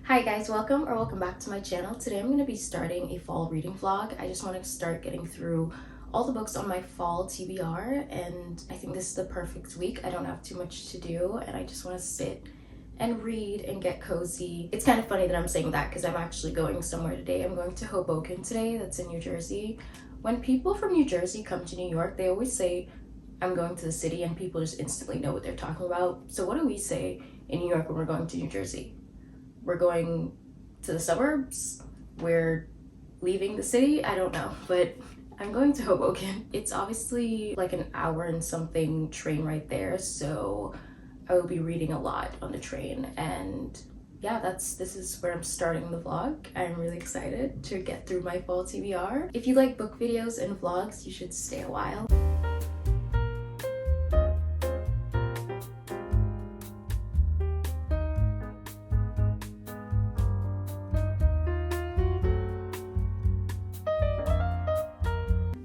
Hi guys, welcome back to my channel. Today I'm going to be starting a fall reading vlog. I just want to start getting through all the books on my fall TBR, and I think this is the perfect week. I don't have too much to do and I just want to sit and read and get cozy. It's kind of funny that I'm saying that because I'm actually going somewhere today. I'm going to Hoboken today, that's in New Jersey. When people from New Jersey come to New York, they always say I'm going to the city, and people just instantly know what they're talking about. So what do we say in New York when we're going to New Jersey? We're going to the suburbs, we're leaving the city, I don't know, but I'm going to Hoboken. It's obviously like an hour and something train right there, so I will be reading a lot on the train. And yeah, this is where I'm starting the vlog. I'm really excited to get through my fall TBR. If you like book videos and vlogs, you should stay a while.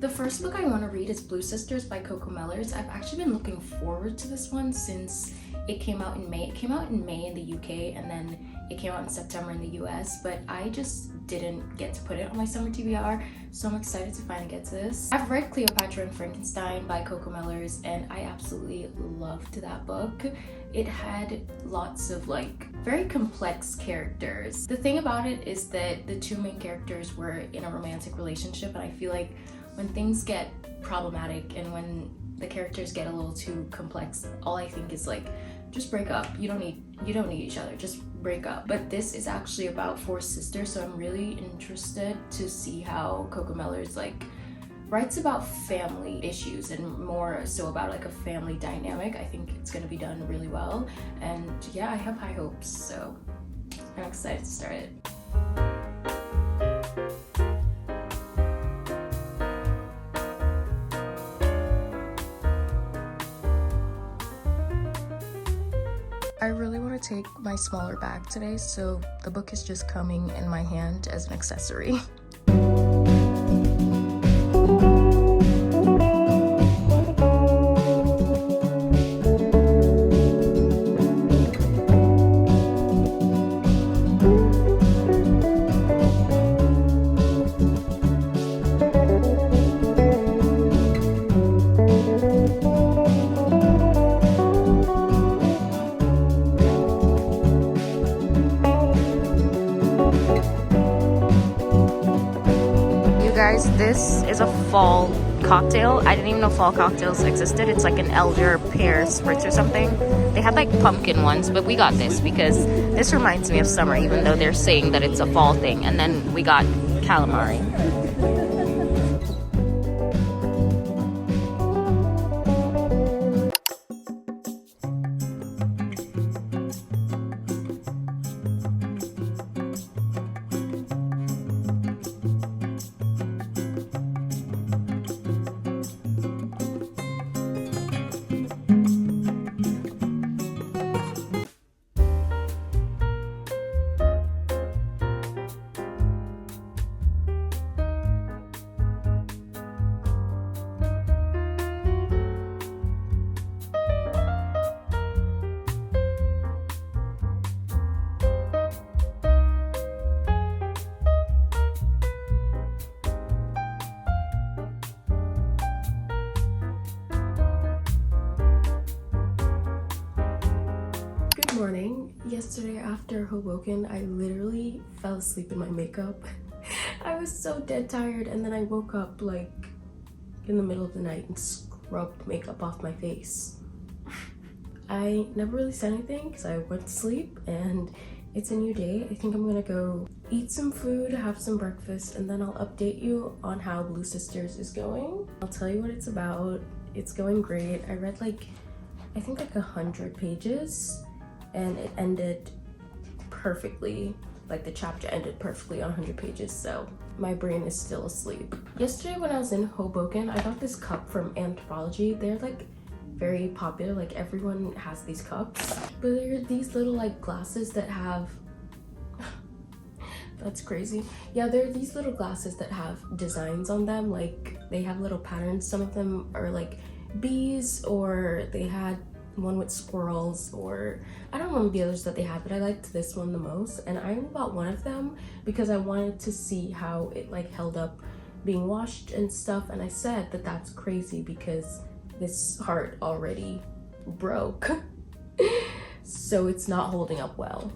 The first book I want to read is Blue Sisters by Coco Mellors. I've actually been looking forward to this one since it came out in May. It came out in May in the UK, and then it came out in September in the US, but I just didn't get to put it on my summer TBR, so I'm excited to finally get to this. I've read Cleopatra and Frankenstein by Coco Mellors, and I absolutely loved that book. It had lots of like very complex characters. The thing about it is that the two main characters were in a romantic relationship, and I feel like when things get problematic and when the characters get a little too complex, all I think is like, just break up. You don't need each other, just break up. But this is actually about four sisters, so I'm really interested to see how Coco Mellors like writes about family issues and more so about like a family dynamic. I think it's gonna be done really well, and yeah, I have high hopes, so I'm excited to start it. I really want to take my smaller bag today, so the book is just coming in my hand as an accessory. Guys, this is a fall cocktail. I didn't even know fall cocktails existed. It's like an elder pear spritz or something. They had like pumpkin ones, but we got this because this reminds me of summer, even though they're saying that it's a fall thing. And then we got calamari. Morning. Yesterday after Hoboken, I literally fell asleep in my makeup. I was so dead tired, and then I woke up like in the middle of the night and scrubbed makeup off my face. I never really said anything because I went to sleep, and it's a new day. I think I'm gonna go eat some food, have some breakfast, and then I'll update you on how Blue Sisters is going. I'll tell you what it's about. It's going great. I read like, I think like 100 pages. And it ended perfectly, like the chapter ended perfectly on 100 pages, so my brain is still asleep. Yesterday when I was in Hoboken, I got this cup from Anthropologie. They're like very popular, like everyone has these cups. But they're these little like glasses that have, that's crazy. Yeah, they're these little glasses that have designs on them, like they have little patterns. Some of them are like bees, or they had one with squirrels, or I don't remember the others that they had, but I liked this one the most. And I only bought one of them because I wanted to see how it like held up being washed and stuff. And I said that that's crazy because this heart already broke. So it's not holding up well.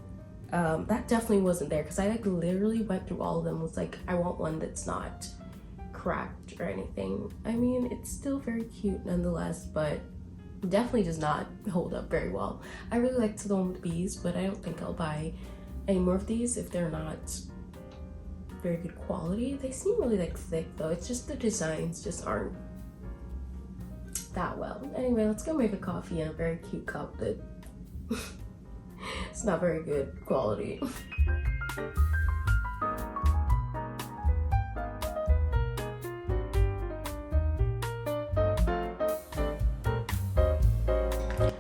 That definitely wasn't there because I like literally went through all of them, was like, I want one that's not cracked or anything. I mean, it's still very cute nonetheless, but definitely does not hold up very well. I really liked the one with bees, but I don't think I'll buy any more of these if they're not very good quality. They seem really like thick though. It's just the designs just aren't that well. Anyway, let's go make a coffee in a very cute cup that it's not very good quality.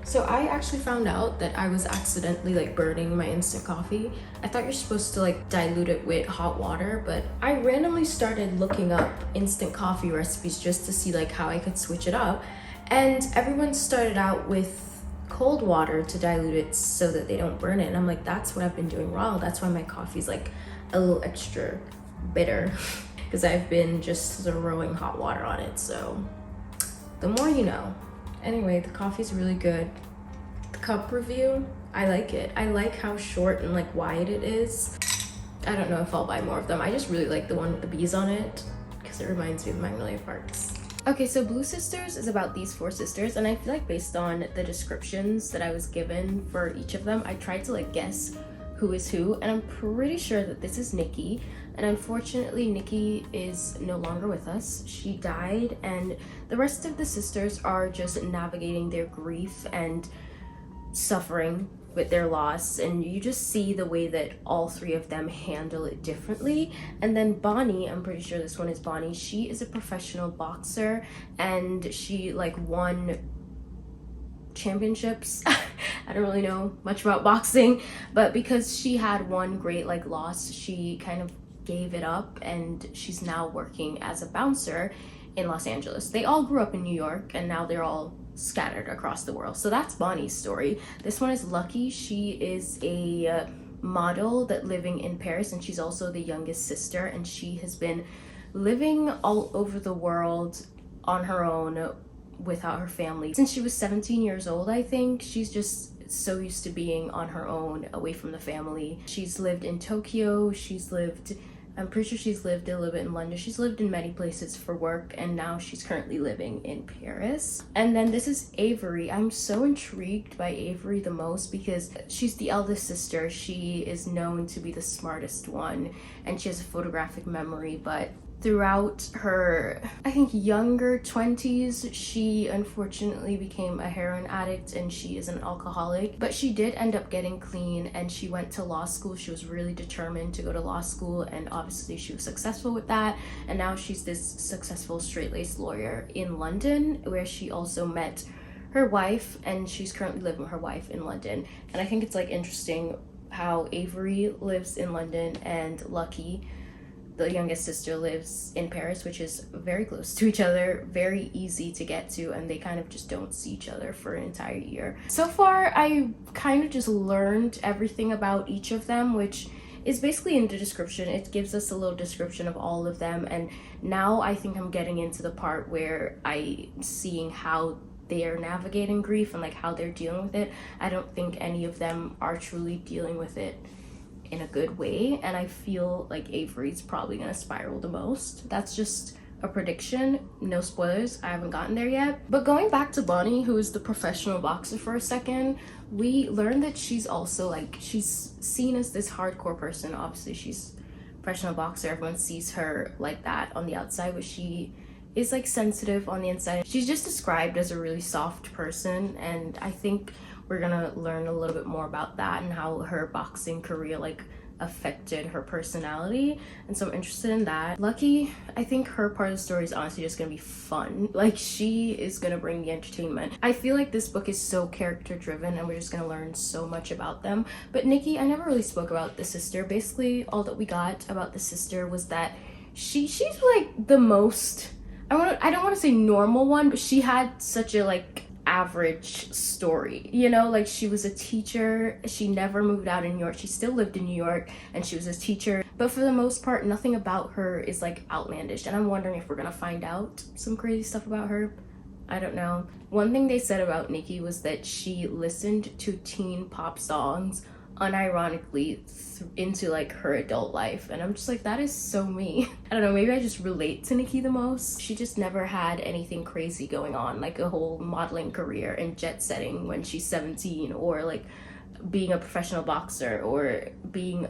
So I actually found out that I was accidentally like burning my instant coffee. I thought you're supposed to like dilute it with hot water, but I randomly started looking up instant coffee recipes just to see like how I could switch it up. And everyone started out with cold water to dilute it so that they don't burn it. And I'm like, that's what I've been doing wrong. That's why my coffee's like a little extra bitter because I've been just throwing hot water on it. So the more you know. Anyway, the coffee's really good. The cup review, I like it. I like how short and like wide it is. I don't know if I'll buy more of them. I just really like the one with the bees on it because it reminds me of Magnolia Parks. Okay, so Blue Sisters is about these 4 sisters, and I feel like based on the descriptions that I was given for each of them, I tried to like guess who is who, and I'm pretty sure that this is Nikki. And unfortunately, Nikki is no longer with us. She died, and the rest of the sisters are just navigating their grief and suffering with their loss. And you just see the way that all 3 of them handle it differently. And then Bonnie, I'm pretty sure this one is Bonnie. She is a professional boxer, and she like won championships. I don't really know much about boxing, but because she had one great like loss, she kind of gave it up, and she's now working as a bouncer in Los Angeles. They all grew up in New York, and now they're all scattered across the world. So that's Bonnie's story. This one is Lucky. She is a model that living in Paris, and she's also the youngest sister, and she has been living all over the world on her own without her family since she was 17 years old. I think she's just so used to being on her own away from the family. She's lived in Tokyo, I'm pretty sure she's lived a little bit in London. She's lived in many places for work, and now she's currently living in Paris. And then this is Avery. I'm so intrigued by Avery the most because she's the eldest sister. She is known to be the smartest one, and she has a photographic memory, but throughout her, I think, younger 20s, she unfortunately became a heroin addict, and she is an alcoholic. But she did end up getting clean, and she went to law school. She was really determined to go to law school, and obviously she was successful with that. And now she's this successful straight-laced lawyer in London, where she also met her wife, and she's currently living with her wife in London. And I think it's like interesting how Avery lives in London and Lucky, the youngest sister, lives in Paris, which is very close to each other, very easy to get to, and they kind of just don't see each other for an entire year. So far, I kind of just learned everything about each of them, which is basically in the description. It gives us a little description of all of them, and now I think I'm getting into the part where I'm seeing how they are navigating grief and like how they're dealing with it. I don't think any of them are truly dealing with it in a good way, and I feel like Avery's probably gonna spiral the most. That's just a prediction, no spoilers, I haven't gotten there yet. But going back to Bonnie, who is the professional boxer, for a second, we learned that she's also like, she's seen as this hardcore person. Obviously she's a professional boxer, everyone sees her like that on the outside, but she is like sensitive on the inside. She's just described as a really soft person, and I think we're gonna learn a little bit more about that and how her boxing career like affected her personality, and so I'm interested in that. Lucky, I think her part of the story is honestly just gonna be fun. Like, she is gonna bring the entertainment. I feel like this book is so character driven, and we're just gonna learn so much about them. But Nikki, I never really spoke about the sister. Basically all that we got about the sister was that she's like the most, I don't want to say normal one, but she had such a like, average story, you know, like she was a teacher, she never moved out in New York, she still lived in New York, and she was a teacher, but for the most part nothing about her is like outlandish, and I'm wondering if we're gonna find out some crazy stuff about her. I don't know. One thing they said about Nikki was that she listened to teen pop songs unironically into like her adult life, and I'm just like, that is so me. I don't know, maybe I just relate to Nikki the most. She just never had anything crazy going on, like a whole modeling career and jet setting when she's 17, or like being a professional boxer, or being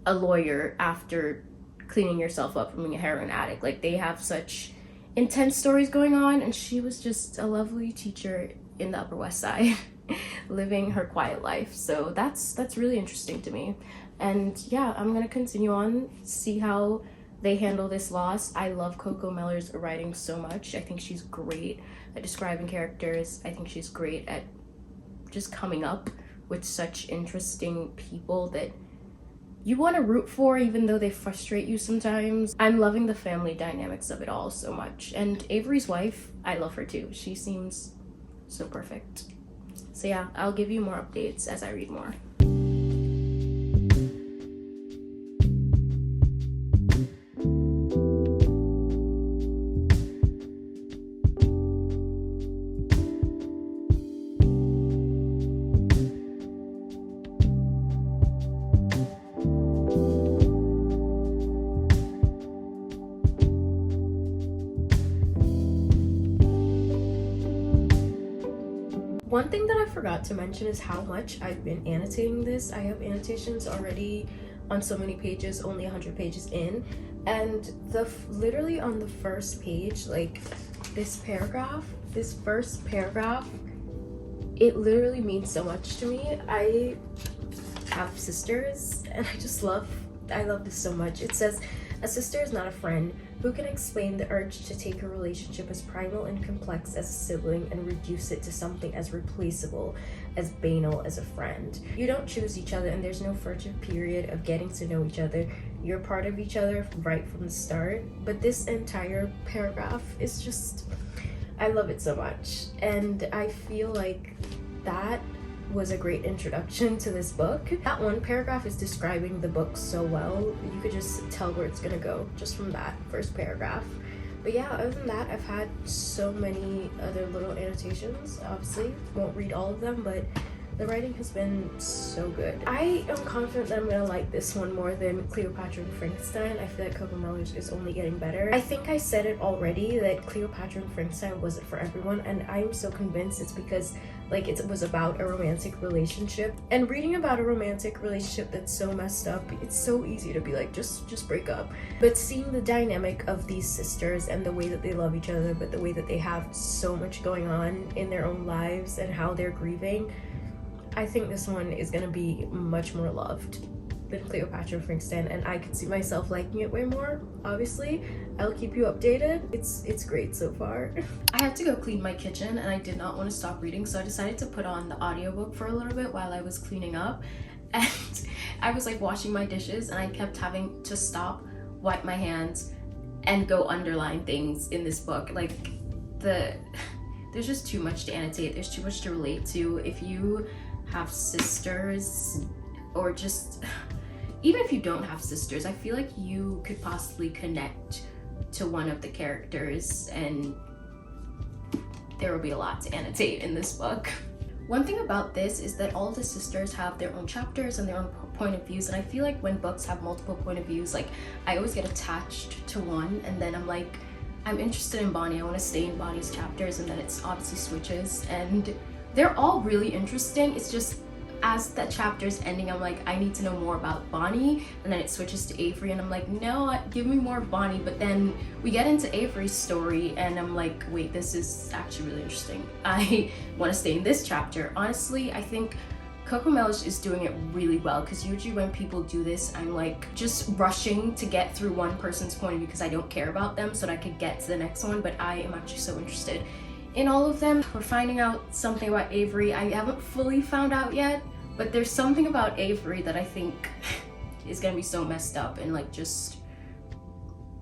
a lawyer after cleaning yourself up from being a heroin addict. Like, they have such intense stories going on, and she was just a lovely teacher in the Upper West Side living her quiet life. So that's really interesting to me. And yeah, I'm gonna continue on, see how they handle this loss. I love Coco Mellors' writing so much. I think she's great at describing characters. I think she's great at just coming up with such interesting people that you want to root for, even though they frustrate you sometimes. I'm loving the family dynamics of it all so much. And Avery's wife, I love her too. She seems so perfect. So yeah, I'll give you more updates as I read more. One thing that I forgot to mention is how much I've been annotating this. I have annotations already on so many pages, only 100 pages in, and literally on the first page, like this first paragraph, it literally means so much to me. I have sisters, and I love this so much. It says, "A sister is not a friend. Who can explain the urge to take a relationship as primal and complex as a sibling and reduce it to something as replaceable, as banal as a friend? You don't choose each other, and there's no furtive period of getting to know each other. You're part of each other right from the start." But this entire paragraph is just, I love it so much. And I feel like that was a great introduction to this book. That one paragraph is describing the book so well. You could just tell where it's gonna go just from that first paragraph. But yeah, other than that, I've had so many other little annotations. Obviously, won't read all of them, but the writing has been so good. I am confident that I'm gonna like this one more than Cleopatra and Frankenstein. I feel like Coco Mellors is only getting better. I think I said it already that Cleopatra and Frankenstein wasn't for everyone, and I'm so convinced it's because like it was about a romantic relationship. And reading about a romantic relationship that's so messed up, it's so easy to be like, just break up. But seeing the dynamic of these sisters and the way that they love each other, but the way that they have so much going on in their own lives and how they're grieving, I think this one is gonna be much more loved than Cleopatra and Frankenstein, and I could see myself liking it way more. Obviously, I'll keep you updated. It's great so far. I had to go clean my kitchen, and I did not want to stop reading, so I decided to put on the audiobook for a little bit while I was cleaning up. And I was like washing my dishes, and I kept having to stop, wipe my hands, and go underline things in this book. Like, there's just too much to annotate. There's too much to relate to. If you have sisters, or just even if you don't have sisters, I feel like you could possibly connect to one of the characters, and there will be a lot to annotate in this book. One thing about this is that all the sisters have their own chapters and their own point of views, and I feel like when books have multiple point of views, like I always get attached to one, and then I'm like, I'm interested in Bonnie, I want to stay in Bonnie's chapters, and then it's obviously switches, and they're all really interesting. It's just as that chapter's ending, I'm like, I need to know more about Bonnie, and then it switches to Avery, and I'm like, no, give me more of Bonnie. But then we get into Avery's story, and I'm like, wait, this is actually really interesting. I want to stay in this chapter. Honestly, I think Coco Mellors is doing it really well, because usually when people do this, I'm like just rushing to get through one person's point of view because I don't care about them, so that I could get to the next one. But I am actually so interested in all of them. We're finding out something about Avery. I haven't fully found out yet, but there's something about Avery that I think is gonna be so messed up and like just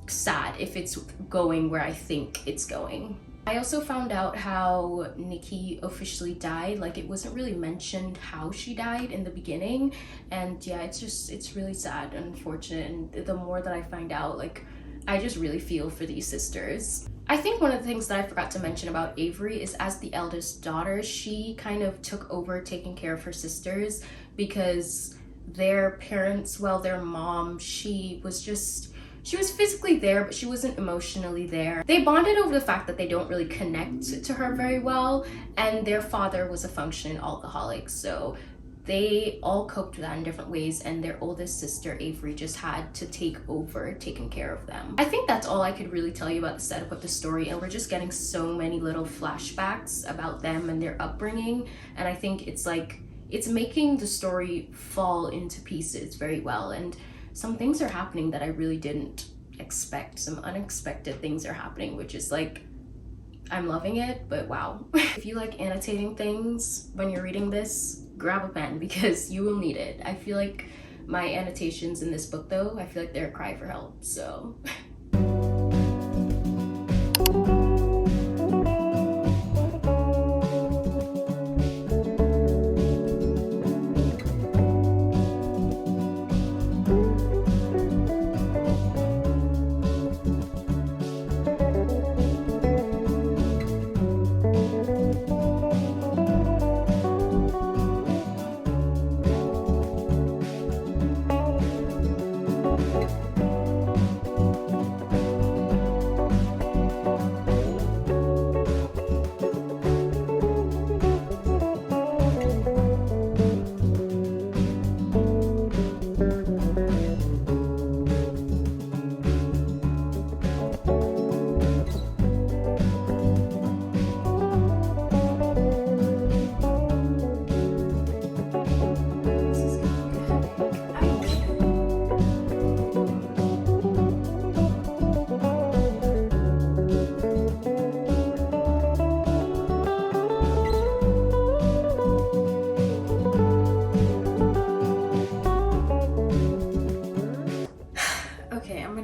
sad if it's going where I think it's going. I also found out how Nikki officially died. Like, it wasn't really mentioned how she died in the beginning, and yeah, it's really sad and unfortunate, and the more that I find out, like, I just really feel for these sisters. I think one of the things that I forgot to mention about Avery is, as the eldest daughter, she kind of took over taking care of her sisters because their parents, well, their mom, she was physically there, but she wasn't emotionally there. They bonded over the fact that they don't really connect to her very well, and their father was a functioning alcoholic, so they all coped with that in different ways, and their oldest sister Avery just had to take over taking care of them. I think that's all I could really tell you about the setup of the story, and we're just getting so many little flashbacks about them and their upbringing, and I think it's like, it's making the story fall into pieces very well, and some things are happening that I really didn't expect. Some unexpected things are happening, which is like, I'm loving it, but wow. If you like annotating things when you're reading this, grab a pen because you will need it. I feel like my annotations in this book though, I feel like they're a cry for help, so.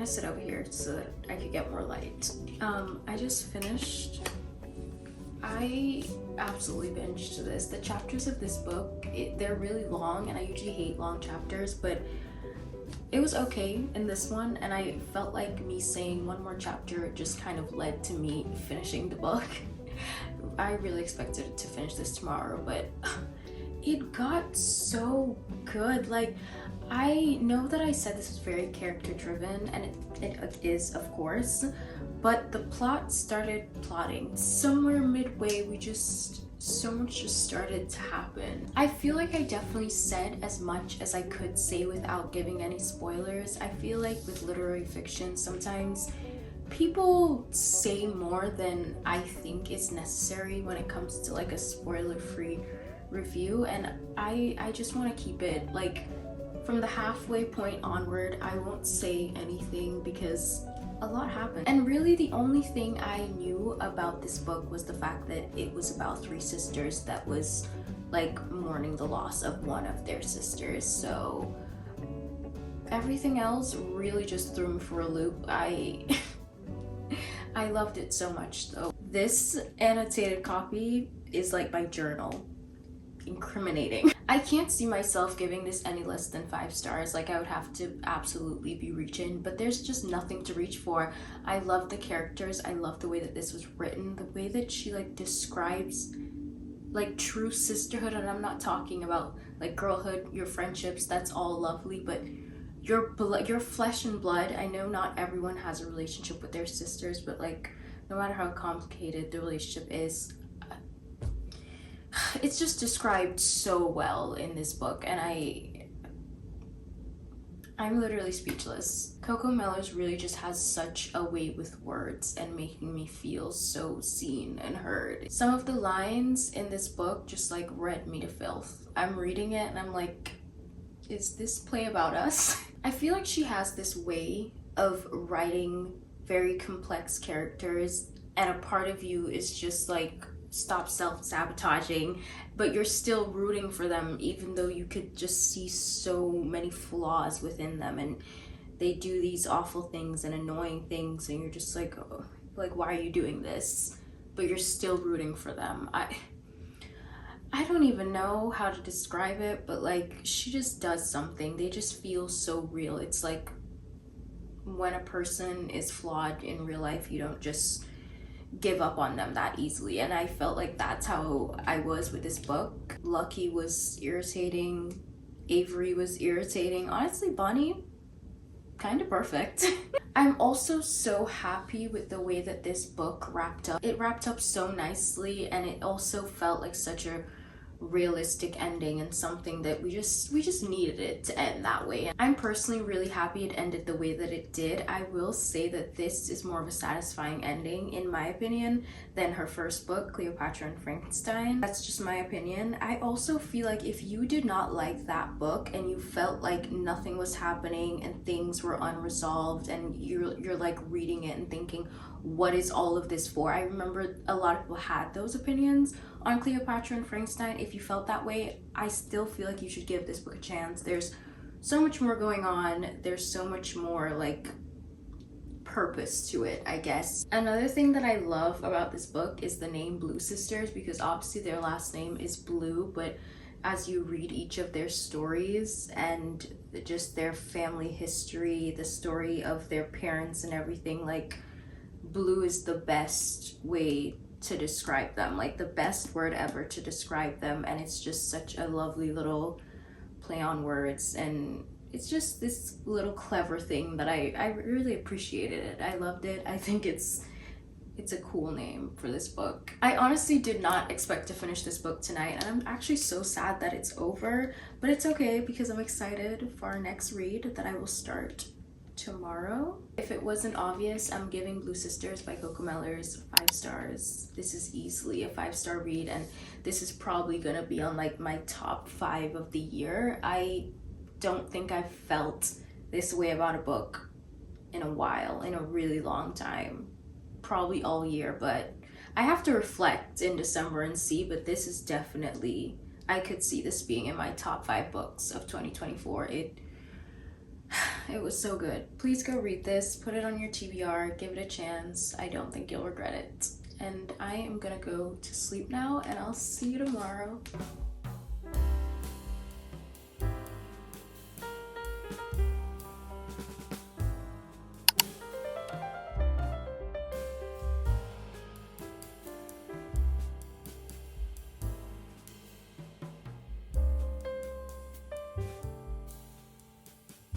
Sit over here so that I could get more light. I just finished. I absolutely binged this. The chapters of this book, they're really long, and I usually hate long chapters, but it was okay in this one, and I felt like me saying one more chapter just kind of led to me finishing the book. I really expected to finish this tomorrow, but it got so good. Like, I know that I said this is very character driven, and it is, of course, but the plot started plotting. Somewhere midway, so much just started to happen. I feel like I definitely said as much as I could say without giving any spoilers. I feel like with literary fiction, sometimes people say more than I think is necessary when it comes to like a spoiler-free review, and I just want to keep it like, from the halfway point onward, I won't say anything because a lot happened. And really the only thing I knew about this book was the fact that it was about three sisters that was like mourning the loss of one of their sisters. So everything else really just threw me for a loop. I loved it so much though. This annotated copy is like my journal. Incriminating. I can't see myself giving this any less than 5 stars. Like, I would have to absolutely be reaching, but there's just nothing to reach for. I love the characters. I love the way that this was written, the way that she like describes like true sisterhood, and I'm not talking about like girlhood, your friendships, that's all lovely, but your flesh and blood. I know not everyone has a relationship with their sisters, but like, no matter how complicated the relationship is, it's just described so well in this book, and I'm literally speechless. Coco Mellors really just has such a way with words and making me feel so seen and heard. Some of the lines in this book just like read me to filth. I'm reading it and I'm like, is this play about us? I feel like she has this way of writing very complex characters, and a part of you is just like, stop self-sabotaging, but you're still rooting for them even though you could just see so many flaws within them, and they do these awful things and annoying things, and you're just like, oh, like, why are you doing this? but you're still rooting for them. I don't even know how to describe it, but like she just does something. They just feel so real. It's like when a person is flawed in real life, you don't just give up on them that easily. And I felt like that's how I was with this book. Lucky was irritating. Avery was irritating. Honestly, Bonnie, kind of perfect. I'm also so happy with the way that this book wrapped up. It wrapped up so nicely, and it also felt like such a realistic ending and something that we just needed it to end that way. I'm personally really happy it ended the way that it did. I will say that this is more of a satisfying ending in my opinion than her first book, Cleopatra and Frankenstein. That's just my opinion. I also feel like if you did not like that book and you felt like nothing was happening and things were unresolved and you're like reading it and thinking, what is all of this for? I remember a lot of people had those opinions on Cleopatra and Frankenstein. If you felt that way, I still feel like you should give this book a chance. There's so much more going on. There's so much more like purpose to it, I guess. Another thing that I love about this book is the name Blue Sisters, because obviously their last name is Blue, but as you read each of their stories and just their family history, the story of their parents and everything, like blue is the best way to describe them, like the best word ever to describe them. And it's just such a lovely little play on words, and it's just this little clever thing that I really appreciated it. I loved it. I think it's a cool name for this book. I honestly did not expect to finish this book tonight, and I'm actually so sad that it's over, but it's okay because I'm excited for our next read that I will start tomorrow. If it wasn't obvious, I'm giving Blue Sisters by Coco Mellors 5 stars. This is easily a 5-star read, and this is probably gonna be on like my top 5 of the year. I don't think I've felt this way about a book in a while, in a really long time, probably all year, but I have to reflect in December and see. But this is definitely, I could see this being in my top 5 books of 2024. It was so good. Please go read this, put it on your TBR, give it a chance. I don't think you'll regret it. And I am gonna go to sleep now, and I'll see you tomorrow.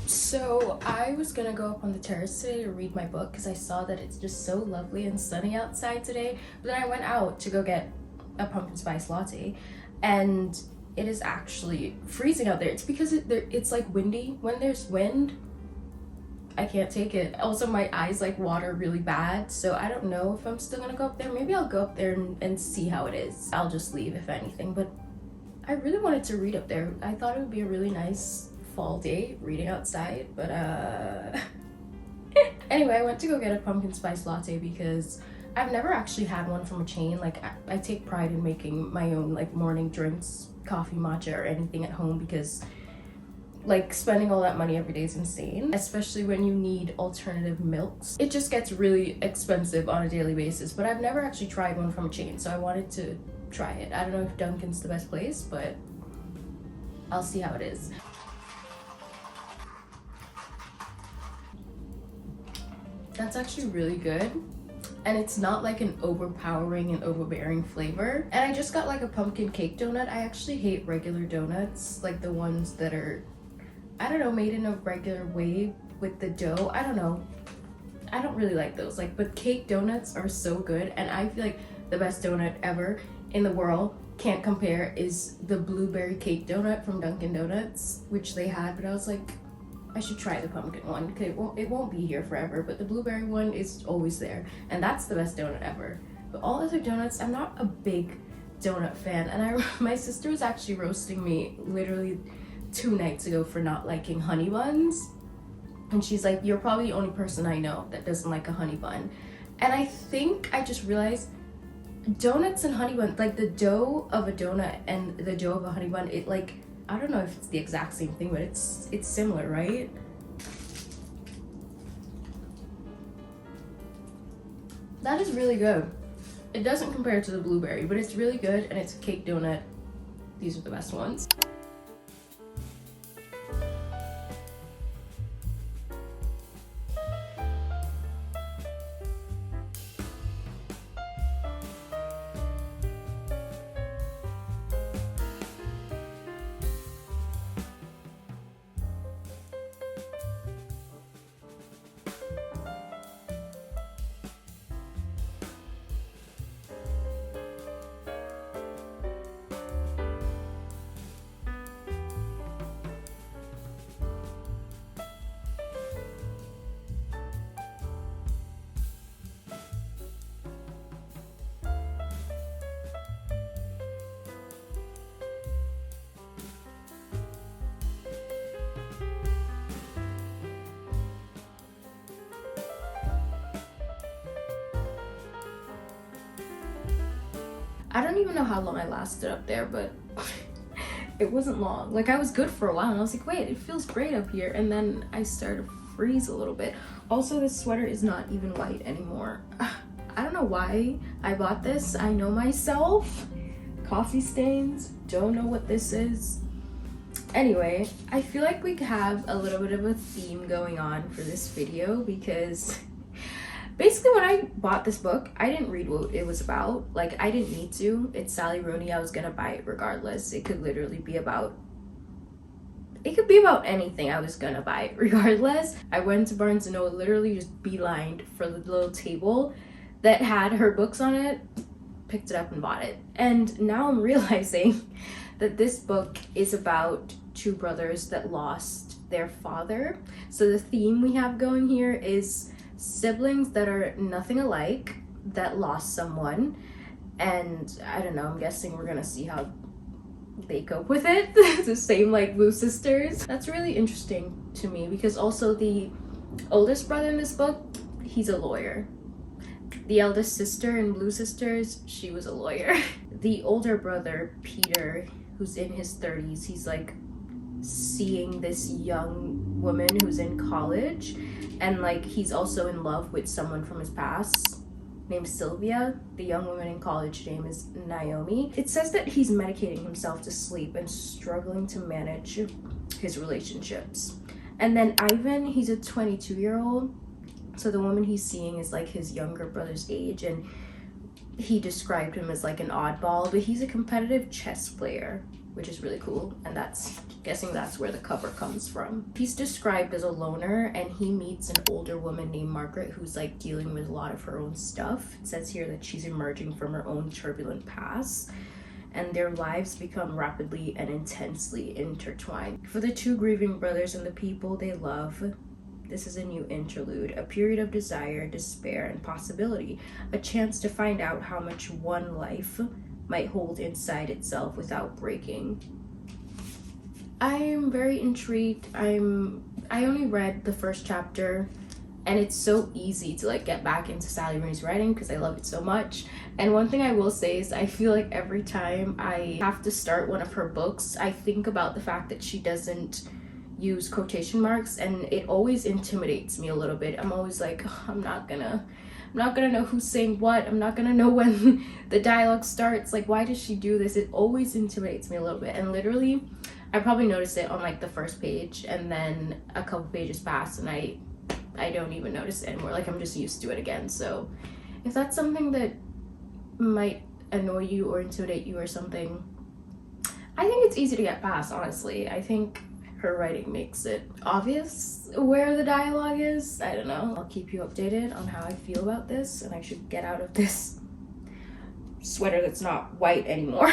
So I was gonna go up on the terrace today to read my book because I saw that it's just so lovely and sunny outside today, but then I went out to go get a pumpkin spice latte and it is actually freezing out there. It's because it's like windy. When there's wind, I can't take it. Also, my eyes like water really bad, so I don't know if I'm still gonna go up there. Maybe I'll go up there and see how it is. I'll just leave if anything, but I really wanted to read up there. I thought it would be a really nice fall day reading outside, but anyway, I went to go get a pumpkin spice latte because I've never actually had one from a chain. Like I take pride in making my own like morning drinks, coffee, matcha, or anything at home, because like spending all that money every day is insane, especially when you need alternative milks. It just gets really expensive on a daily basis, but I've never actually tried one from a chain, so I wanted to try it. I don't know if Dunkin's the best place, but I'll see how it is. That's actually really good, and it's not like an overpowering and overbearing flavor. And I just got like a pumpkin cake donut. I actually hate regular donuts, like the ones that are, I don't know, made in a regular way with the dough. I don't know, I don't really like those, like, but cake donuts are so good. And I feel like the best donut ever in the world, can't compare, is the blueberry cake donut from Dunkin' Donuts, which they had, but I was like, I should try the pumpkin one because it won't be here forever, but the blueberry one is always there, and that's the best donut ever. But all other donuts, I'm not a big donut fan, and my sister was actually roasting me literally 2 nights ago for not liking honey buns, and she's like, you're probably the only person I know that doesn't like a honey bun. And I think I just realized donuts and honey bun, like the dough of a donut and the dough of a honey bun, it like, I don't know if it's the exact same thing, but it's similar, right? That is really good. It doesn't compare to the blueberry, but it's really good, and it's a cake donut. These are the best ones. I don't even know how long I lasted up there, but it wasn't long. Like, I was good for a while, and I was like, wait, it feels great up here. And then I started to freeze a little bit. Also, this sweater is not even white anymore. I don't know why I bought this. I know myself. Coffee stains. Don't know what this is. Anyway, I feel like we have a little bit of a theme going on for this video because basically when I bought this book, I didn't read what it was about. Like, I didn't need to. It's Sally Rooney. I was gonna buy it regardless. It could literally be about, it could be about anything. I was gonna buy it regardless. I went to Barnes & Noble, literally just beelined for the little table that had her books on it, picked it up and bought it. And now I'm realizing that this book is about two brothers that lost their father. So the theme we have going here is siblings that are nothing alike that lost someone, and I don't know, I'm guessing we're gonna see how they cope with it. The same like Blue Sisters. That's really interesting to me because also the oldest brother in this book, he's a lawyer. The eldest sister in Blue Sisters, she was a lawyer. The older brother, Peter, who's in his 30s, he's like seeing this young woman who's in college, and like he's also in love with someone from his past named Sylvia. The young woman in college name is Naomi. It says that he's medicating himself to sleep and struggling to manage his relationships. And then Ivan, he's a 22-year-old. So the woman he's seeing is like his younger brother's age, and he described him as like an oddball, but he's a competitive chess player, which is really cool, and that's, guessing that's where the cover comes from. He's described as a loner, and he meets an older woman named Margaret who's like dealing with a lot of her own stuff. It says here that she's emerging from her own turbulent past, and their lives become rapidly and intensely intertwined. For the two grieving brothers and the people they love, this is a new interlude, a period of desire, despair, and possibility, a chance to find out how much one life might hold inside itself without breaking. I am very intrigued. I only read the first chapter, and it's so easy to like get back into Sally Rooney's writing because I love it so much. And one thing I will say is I feel like every time I have to start one of her books, I think about the fact that she doesn't use quotation marks, and it always intimidates me a little bit. I'm always like, oh, I'm not gonna know who's saying what. I'm not gonna know when the dialogue starts. Like, why does she do this? It always intimidates me a little bit. And literally, I probably noticed it on like the first page, and then a couple pages pass and I don't even notice it anymore. Like, I'm just used to it again. So if that's something that might annoy you or intimidate you or something, I think it's easy to get past, honestly. I think her writing makes it obvious where the dialogue is. I don't know. I'll keep you updated on how I feel about this, and I should get out of this sweater that's not white anymore.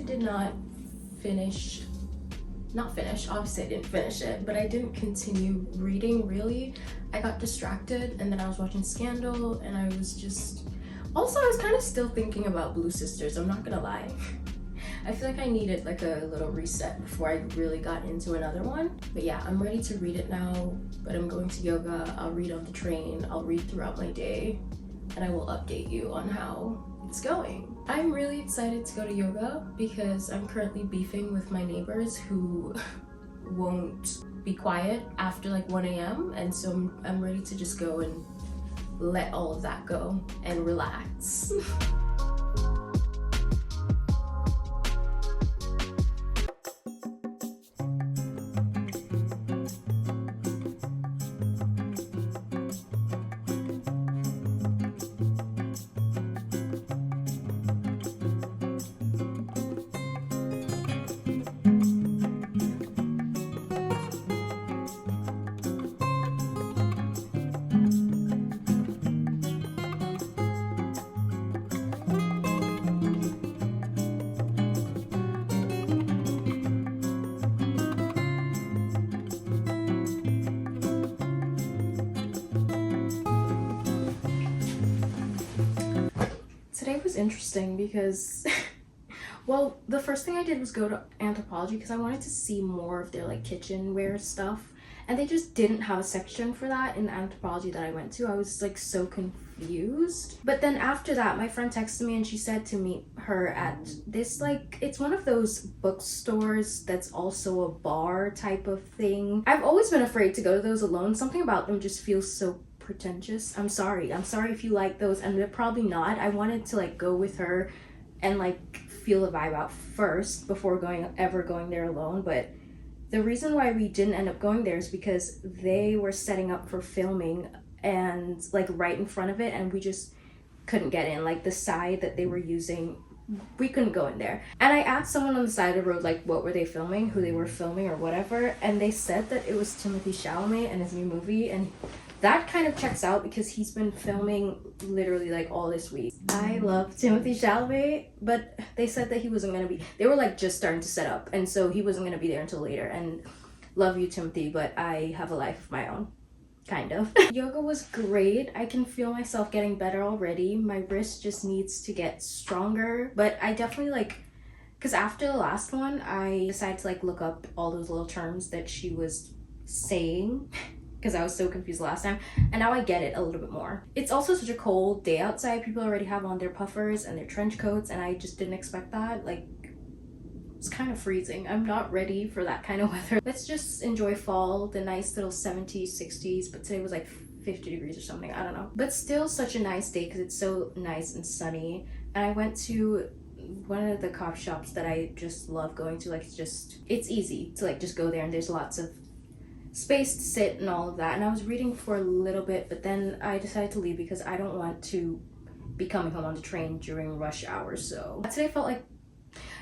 Did not finish, obviously I didn't finish it, but I didn't continue reading really. I got distracted, and then I was watching Scandal, and I was just, also I was kind of still thinking about Blue Sisters, I'm not gonna lie. I feel like I needed like a little reset before I really got into another one. But yeah, I'm ready to read it now, but I'm going to yoga. I'll read on the train, I'll read throughout my day, and I will update you on how it's going. I'm really excited to go to yoga because I'm currently beefing with my neighbors who won't be quiet after like 1 a.m. and so I'm ready to just go and let all of that go and relax. Today was interesting because well, the first thing I did was go to Anthropologie because I wanted to see more of their like kitchenware stuff, and they just didn't have a section for that in the Anthropologie that I went to. I was like so confused. But then after that, my friend texted me and she said to meet her at this, like, it's one of those bookstores that's also a bar type of thing. I've always been afraid to go to those alone. Something about them just feels so pretentious. I'm sorry if you like those, and they're probably not. I wanted to like go with her and like feel the vibe out first before ever going there alone. But the reason why we didn't end up going there is because they were setting up for filming and like right in front of it, and we just couldn't get in. Like the side that they were using, we couldn't go in there. And I asked someone on the side of the road like what were they filming, who they were filming or whatever, and they said that it was Timothée Chalamet and his new movie, and that kind of checks out because he's been filming literally like all this week. I love Timothée Chalamet, but they said that he wasn't gonna be, they were like just starting to set up, and so he wasn't gonna be there until later. And love you, Timothy, but I have a life of my own, kind of. Yoga was great. I can feel myself getting better already. My wrist just needs to get stronger, but I definitely like, because after the last one, I decided to like look up all those little terms that she was saying because I was so confused last time, and now I get it a little bit more. It's also such a cold day outside. People already have on their puffers and their trench coats, and I just didn't expect that. Like, it's kind of freezing. I'm not ready for that kind of weather. Let's just enjoy fall, the nice little 70s, 60s, but today was like 50 degrees or something, I don't know. But still such a nice day because it's so nice and sunny. And I went to one of the coffee shops that I just love going to. Like, it's easy to like just go there, and there's lots of space to sit and all of that. And I was reading for a little bit, but then I decided to leave because I don't want to be coming home on the train during rush hour. So today felt like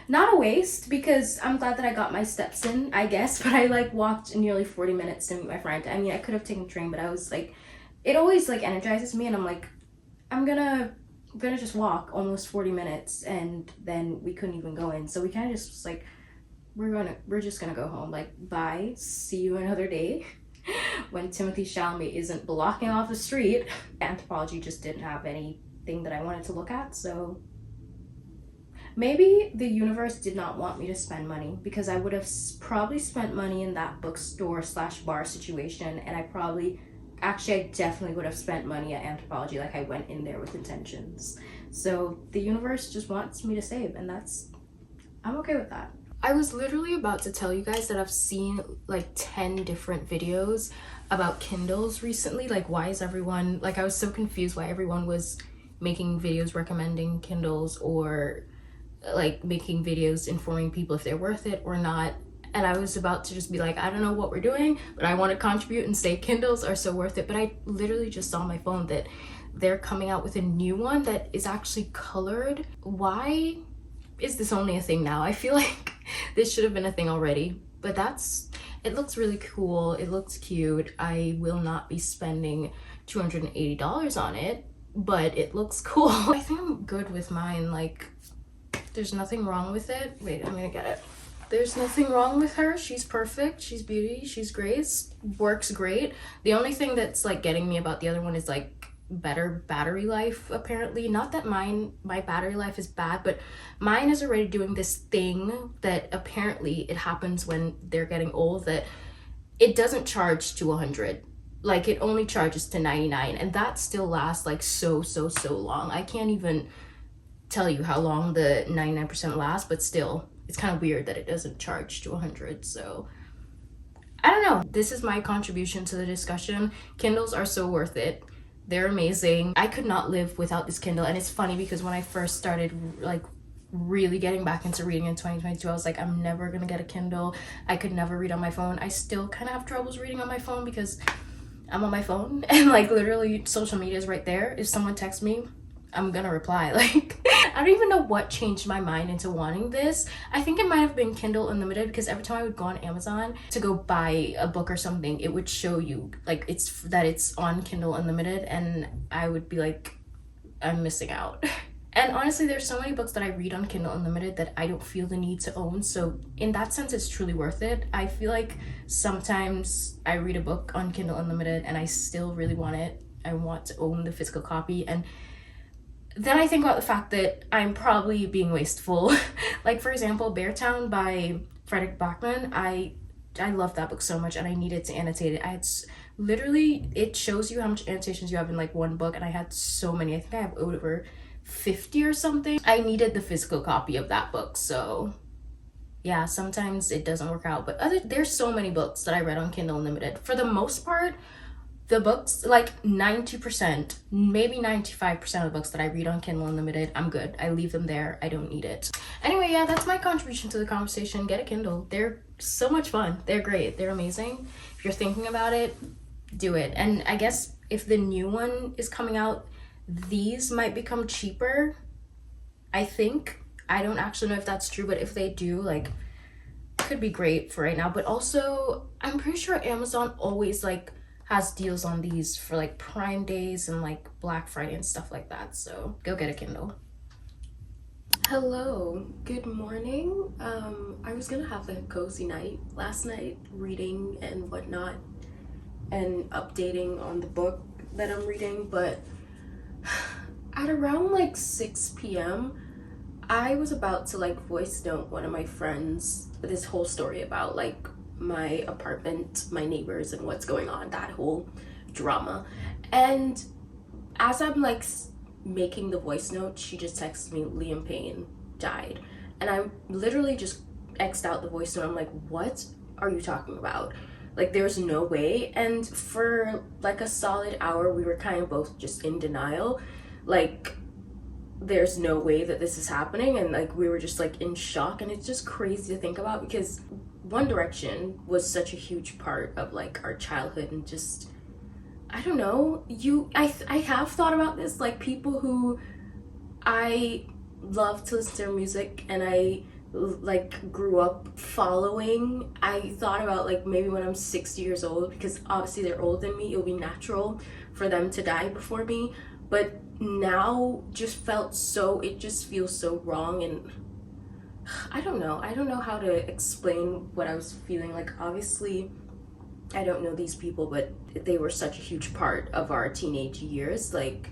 not a waste because I'm glad that I got my steps in, I guess, but I like walked nearly 40 minutes to meet my friend. I mean, I could have taken the train, but I was like, it always like energizes me, and I'm like, I'm gonna just walk almost 40 minutes, and then we couldn't even go in. So we kind of just was like, we're just gonna go home. Like, bye, see you another day. When Timothée Chalamet isn't blocking off the street. Anthropologie just didn't have anything that I wanted to look at, so maybe the universe did not want me to spend money, because I would have probably spent money in that bookstore / bar situation, and I definitely would have spent money at Anthropologie. Like, I went in there with intentions. So the universe just wants me to save, and I'm okay with that. I was literally about to tell you guys that I've seen like 10 different videos about Kindles recently. Like, why is everyone, like, I was so confused why everyone was making videos recommending Kindles, or like making videos informing people if they're worth it or not. And I was about to just be like, I don't know what we're doing, but I want to contribute and say Kindles are so worth it. But I literally just saw on my phone that they're coming out with a new one that is actually colored. Why is this only a thing now? I feel like this should have been a thing already, but it looks really cool. It looks cute. I will not be spending $280 on it, but it looks cool. I think I'm good with mine. Like, there's nothing wrong with it. Wait, I'm gonna get it. There's nothing wrong with her. She's perfect. She's beauty. She's grace. Works great. The only thing that's like getting me about the other one is like better battery life apparently. Not that my battery life is bad, but mine is already doing this thing that apparently it happens when they're getting old, that it doesn't charge to 100. Like, it only charges to 99, and that still lasts like so long. I can't even tell you how long the 99% lasts, but still, it's kind of weird that it doesn't charge to 100. So I don't know. This is my contribution to the discussion. Kindles are so worth it. They're amazing. I could not live without this Kindle. And it's funny because when I first started like really getting back into reading in 2022, I was like, I'm never gonna get a Kindle. I could never read on my phone. I still kind of have troubles reading on my phone because I'm on my phone and like literally social media is right there. If someone texts me, I'm gonna reply. Like, I don't even know what changed my mind into wanting this. I think it might have been Kindle Unlimited, because every time I would go on Amazon to go buy a book or something, it would show you like it's on Kindle Unlimited, and I would be like, I'm missing out. And honestly, there's so many books that I read on Kindle Unlimited that I don't feel the need to own. So in that sense, it's truly worth it. I feel like sometimes I read a book on Kindle Unlimited and I still really want it. I want to own the physical copy. And then I think about the fact that I'm probably being wasteful. Like, for example, Beartown by Frederick Backman. I love that book so much, and I needed to annotate it. I had literally, it shows you how much annotations you have in like one book, and I had so many. I think I have over 50 or something. I needed the physical copy of that book. So yeah, sometimes it doesn't work out, but there's so many books that I read on Kindle Unlimited. For the most part, the books, like 90%, maybe 95% of the books that I read on Kindle Unlimited, I'm good. I leave them there. I don't need it. Anyway, yeah, that's my contribution to the conversation. Get a Kindle. They're so much fun. They're great. They're amazing. If you're thinking about it, do it. And I guess if the new one is coming out, these might become cheaper, I think. I don't actually know if that's true, but if they do, like, could be great for right now. But also, I'm pretty sure Amazon always like has deals on these for like Prime Days and like Black Friday and stuff like that. So go get a Kindle. Hello, good morning. I was gonna have like a cozy night last night, reading and whatnot and updating on the book that I'm reading, but at around like 6 p.m. I was about to like voice note one of my friends this whole story about like my apartment, my neighbors, and what's going on, that whole drama. And as I'm like making the voice note, she just texted me, Liam Payne died. And I literally just X'd out the voice note. I'm like, what are you talking about? Like, there's no way. And for like a solid hour, we were kind of both just in denial. Like, there's no way that this is happening. And like, we were just like in shock. And it's just crazy to think about, because One Direction was such a huge part of like our childhood, and just, I don't know, I have thought about this, like people who I love to listen to their music and I like grew up following. I thought about like maybe when I'm 60 years old, because obviously they're older than me, it'll be natural for them to die before me, but now just it just feels so wrong. And I don't know how to explain what I was feeling. Like, obviously I don't know these people, but they were such a huge part of our teenage years. Like,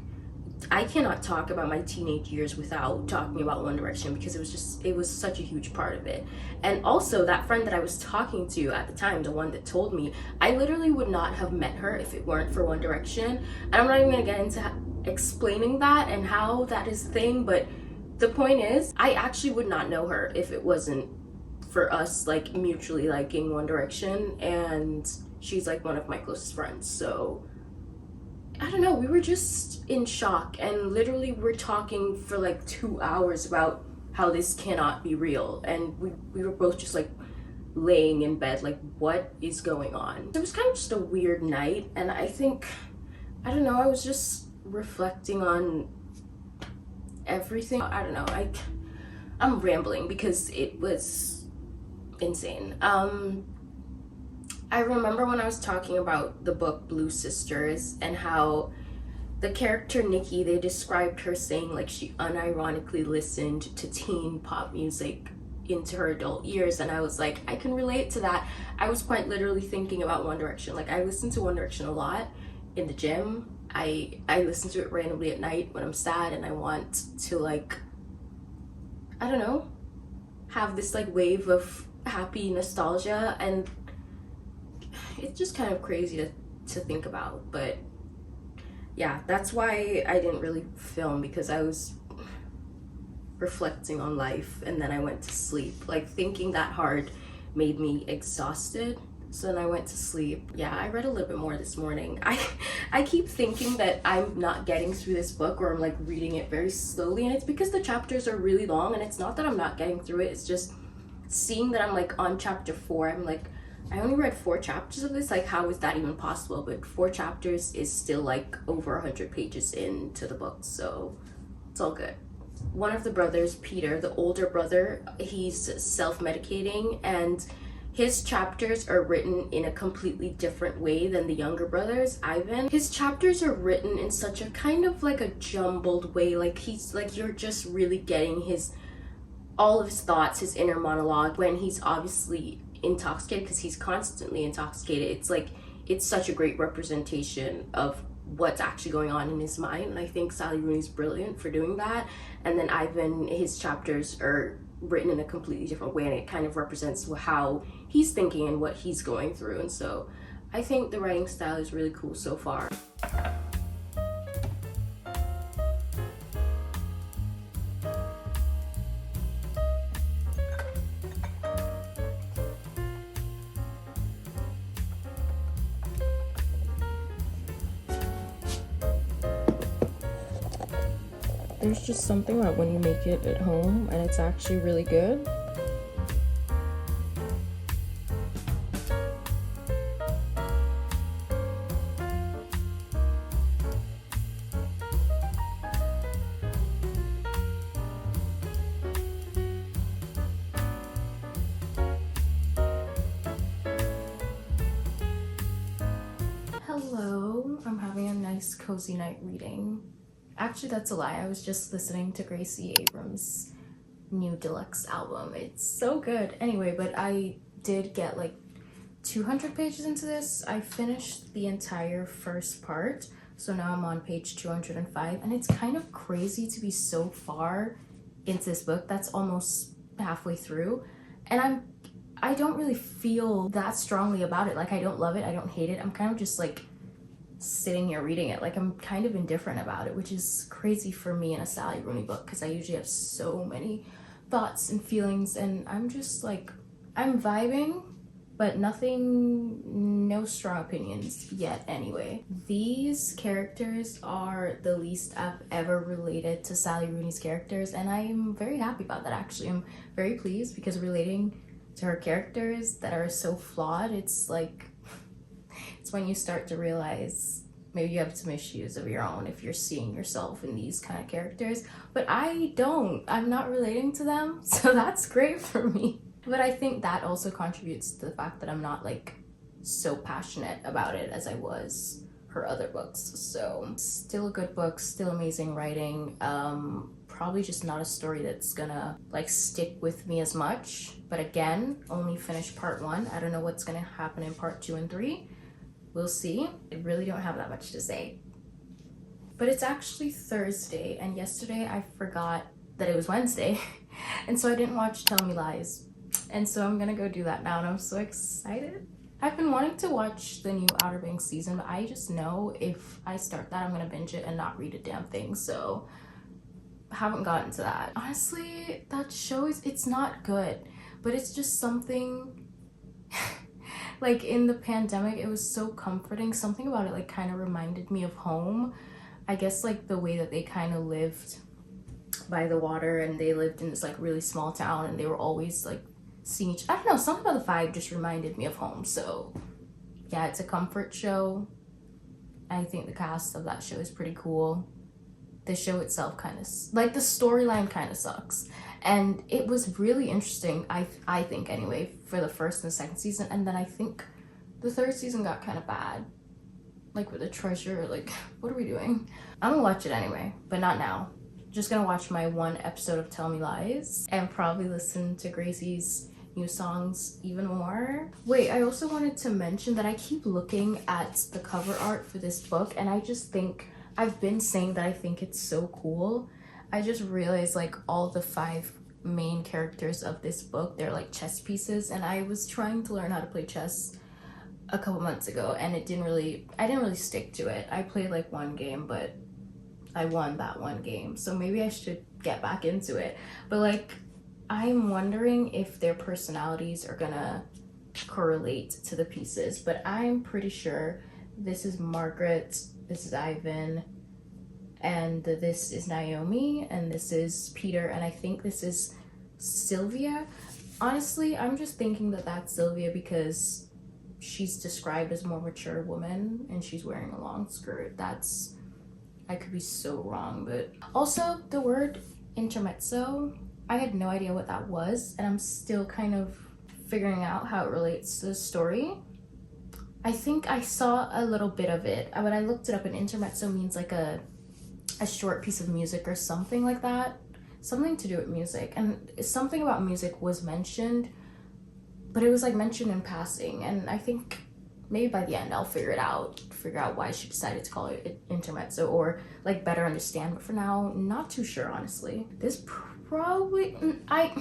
I cannot talk about my teenage years without talking about One Direction, because it was such a huge part of it. And also, that friend that I was talking to at the time, the one that told me, I literally would not have met her if it weren't for One Direction. And I'm not even gonna get into explaining that and how that is a thing, but the point is, I actually would not know her if it wasn't for us like mutually liking One Direction, and she's like one of my closest friends. So I don't know, we were just in shock, and literally we're talking for like 2 hours about how this cannot be real, and we were both just like laying in bed like, what is going on? It was kind of just a weird night, and I don't know, I was just reflecting on everything. I don't know, I'm rambling because it was insane. I remember when I was talking about the book Blue Sisters, and how the character Nikki, they described her saying like she unironically listened to teen pop music into her adult years, and I was like, I can relate to that. I was quite literally thinking about One Direction. Like, I listened to One Direction a lot in the gym, I listen to it randomly at night when I'm sad and I want to, like, I don't know, have this like wave of happy nostalgia, and it's just kind of crazy to think about. But yeah, that's why I didn't really film, because I was reflecting on life and then I went to sleep. Like, thinking that hard made me exhausted, so then I went to sleep. Yeah, I read a little bit more this morning. I keep thinking that I'm not getting through this book, or I'm like reading it very slowly, and it's because the chapters are really long, and it's not that I'm not getting through it, it's just seeing that I'm like on chapter 4, I'm like, I only read 4 chapters of this, like how is that even possible? But 4 chapters is still like over 100 pages into the book, so it's all good. One of the brothers, Peter, the older brother, he's self-medicating, and his chapters are written in a completely different way than the younger brothers, Ivan. His chapters are written in such a kind of like a jumbled way, like he's like, you're just really getting all of his thoughts, his inner monologue when he's obviously intoxicated, because he's constantly intoxicated. It's like, it's such a great representation of what's actually going on in his mind, and I think Sally Rooney's brilliant for doing that. And then Ivan, his chapters are written in a completely different way, and it kind of represents how he's thinking and what he's going through. And so I think the writing style is really cool so far. There's just something about when you make it at home and it's actually really good. Hello, I'm having a nice cozy night reading. Actually, that's a lie. I was just listening to Gracie Abrams' new deluxe album. It's so good. Anyway, but I did get like 200 pages into this. I finished the entire first part, so now I'm on page 205, and it's kind of crazy to be so far into this book. That's almost halfway through, and I don't really feel that strongly about it. Like, I don't love it, I don't hate it. I'm kind of just like sitting here reading it. Like, I'm kind of indifferent about it, which is crazy for me in a Sally Rooney book, because I usually have so many thoughts and feelings, and I'm just like, I'm vibing, but no strong opinions yet anyway. These characters are the least I've ever related to Sally Rooney's characters, and I'm very happy about that. Actually, I'm very pleased, because relating to her characters that are so flawed, it's like, it's when you start to realize maybe you have some issues of your own if you're seeing yourself in these kind of characters. But I don't. I'm not relating to them, so that's great for me. But I think that also contributes to the fact that I'm not like so passionate about it as I was her other books. So still a good book, still amazing writing. Probably just not a story that's gonna like stick with me as much. But again, only finished part 1. I don't know what's gonna happen in part 2 and 3. We'll see. I really don't have that much to say. But it's actually Thursday, and yesterday I forgot that it was Wednesday, and so I didn't watch Tell Me Lies. And so I'm gonna go do that now, and I'm so excited. I've been wanting to watch the new Outer Banks season, but I just know if I start that, I'm gonna binge it and not read a damn thing, so I haven't gotten to that. Honestly, that show it's not good, but it's just something like in the pandemic, it was so comforting. Something about it like kind of reminded me of home. I guess like the way that they kind of lived by the water, and they lived in this like really small town, and they were always like seeing I don't know, something about the vibe just reminded me of home. So yeah, it's a comfort show. I think the cast of that show is pretty cool. The show itself kind of like the storyline kind of sucks, and it was really interesting, I think anyway, for the first and second season, and then I think the third season got kind of bad, like with the treasure. Like, what are we doing? I'm gonna watch it anyway, but not now. Just gonna watch my 1 episode of Tell Me Lies and probably listen to Gracie's new songs even more. Wait, I also wanted to mention that I keep looking at the cover art for this book, and I just think, I've been saying that I think it's so cool. I just realized like all the 5 main characters of this book, they're like chess pieces, and I was trying to learn how to play chess a couple months ago, and I didn't really stick to it. I played like 1 game, but I won that 1 game, so maybe I should get back into it. But like, I'm wondering if their personalities are gonna correlate to the pieces, but I'm pretty sure this is Margaret, this is Ivan, and this is Naomi, and this is Peter, and I think this is Sylvia. Honestly, I'm just thinking that that's Sylvia because she's described as a more mature woman and she's wearing a long skirt. That's, I could be so wrong. But also the word intermezzo, I had no idea what that was, and I'm still kind of figuring out how it relates to the story. I think I saw a little bit of it. When I looked it up, an intermezzo means like a short piece of music or something like that. Something to do with music. And something about music was mentioned, but it was like mentioned in passing. And I think maybe by the end I'll figure out why she decided to call it intermezzo, or like better understand. But for now, not too sure, honestly. This probably, I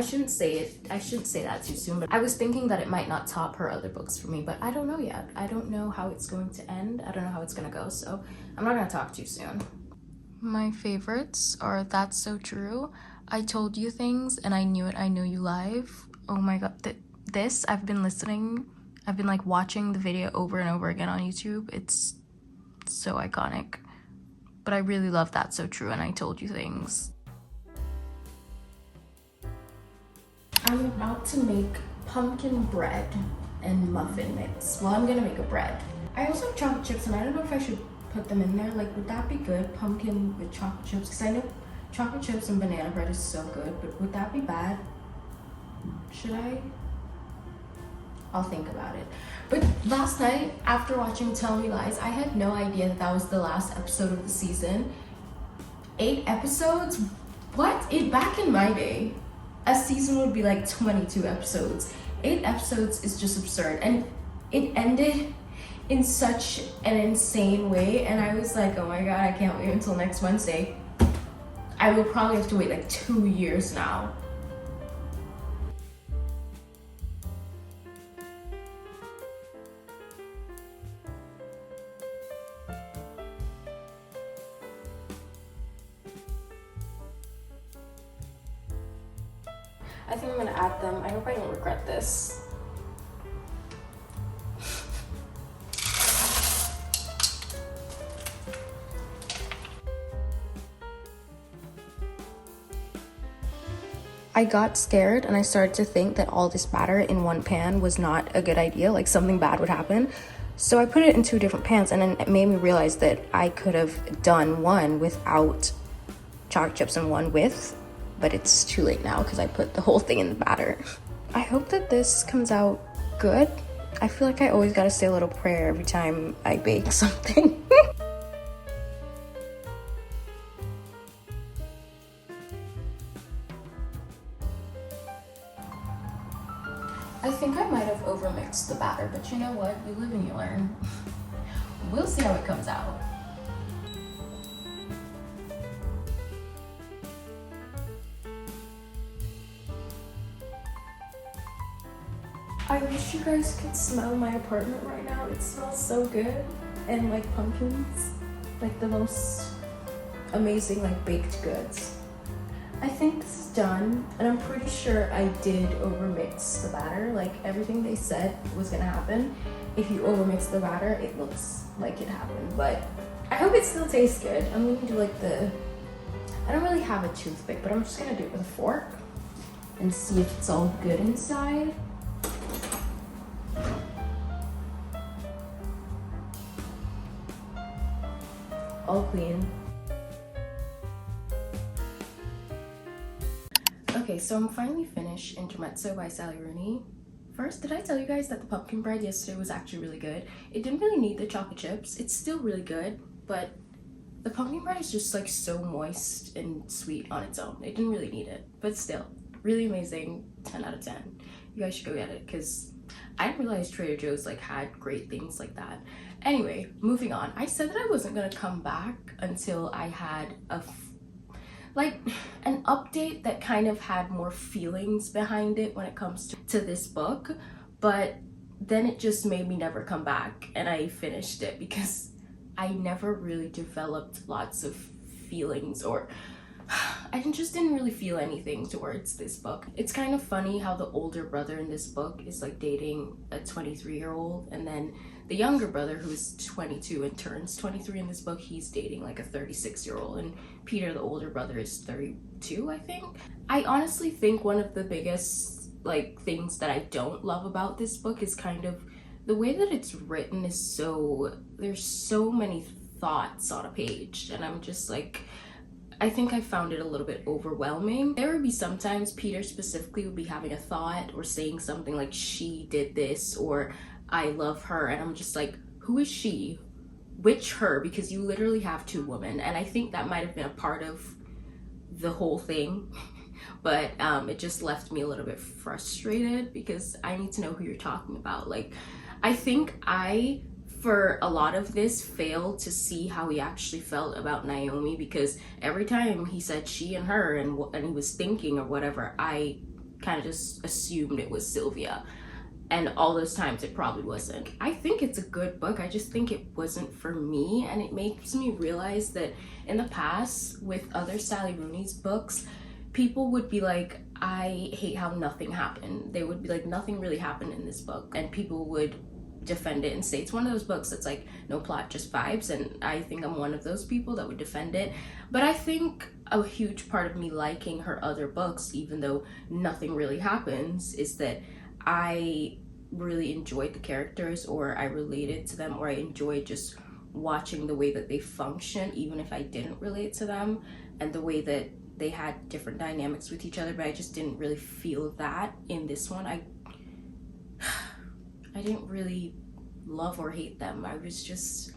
shouldn't say it. I shouldn't say that too soon, but I was thinking that it might not top her other books for me, but I don't know yet. I don't know how it's going to end. I don't know how it's gonna go, so I'm not gonna talk too soon. My favorites are That's So True, I Told You Things, and I Knew It, I Know You Live. Oh my god, this, I've been like watching the video over and over again on YouTube. It's so iconic. But I really love That's So True and I Told You Things. I'm about to make pumpkin bread and muffin mix. Well, I'm gonna make a bread. I also have chocolate chips, and I don't know if I should put them in there. Like, would that be good? Pumpkin with chocolate chips? Because I know chocolate chips and banana bread is so good, but would that be bad? Should I? I'll think about it. But last night, after watching Tell Me Lies, I had no idea that was the last episode of the season. 8 episodes? What? Back in my day, a season would be like 22 episodes. 8 episodes is just absurd. And it ended in such an insane way, and I was like, oh my god, I can't wait until next Wednesday. I will probably have to wait like 2 years now. I think I'm gonna add them. I hope I don't regret this. I got scared and I started to think that all this batter in one pan was not a good idea, like something bad would happen. So I put it in 2 different pans, and then it made me realize that I could have done one without chocolate chips and one with, but it's too late now because I put the whole thing in the batter. I hope that this comes out good. I feel like I always gotta say a little prayer every time I bake something. I think I might have overmixed the batter, but you know what? You live and you learn. We'll see how it comes out. I wish you guys could smell my apartment right now. It smells so good. And like pumpkins, like the most amazing like baked goods. I think this is done, and I'm pretty sure I did overmix the batter. Like everything they said was gonna happen. If you overmix the batter, it looks like it happened, but I hope it still tastes good. I'm gonna do like I don't really have a toothpick, but I'm just gonna do it with a fork and see if it's all good inside. All clean. Okay, so I'm finally finished Intermezzo by Sally Rooney. First, did I tell you guys that the pumpkin bread yesterday was actually really good? It didn't really need the chocolate chips. It's still really good, but the pumpkin bread is just like so moist and sweet on its own. It didn't really need it, but still, really amazing. 10 out of 10. You guys should go get it because I didn't realize Trader Joe's like had great things like that. Anyway, moving on. I said that I wasn't gonna come back until I had an update that kind of had more feelings behind it when it comes to this book, but then it just made me never come back, and I finished it because I never really developed lots of feelings, or I just didn't really feel anything towards this book. It's kind of funny how the older brother in this book is like dating a 23-year-old, and then the younger brother, who's 22 and turns 23 in this book, he's dating like a 36-year-old, and Peter, the older brother, is 32, I think. I honestly think one of the biggest like things that I don't love about this book is kind of the way that it's written is there's so many thoughts on a page, and I'm just like, I think I found it a little bit overwhelming. There would be sometimes Peter specifically would be having a thought or saying something like, she did this, or I love her, and I'm just like, who is she? Which her? Because you literally have two women, and I think that might have been a part of the whole thing. But it just left me a little bit frustrated because I need to know who you're talking about. Like, I think for a lot of this, failed to see how he actually felt about Naomi, because every time he said she and her and he was thinking or whatever, I kind of just assumed it was Sylvia. And all those times it probably wasn't. I think it's a good book. I just think it wasn't for me. And it makes me realize that in the past with other Sally Rooney's books, people would be like, I hate how nothing happened. They would be like, nothing really happened in this book. And people would defend it and say it's one of those books that's like no plot, just vibes. And I think I'm one of those people that would defend it. But I think a huge part of me liking her other books, even though nothing really happens, is that I really enjoyed the characters, or I related to them, or I enjoyed just watching the way that they function, even if I didn't relate to them, and the way that they had different dynamics with each other. But I just didn't really feel that in this one. I didn't really love or hate them. I was just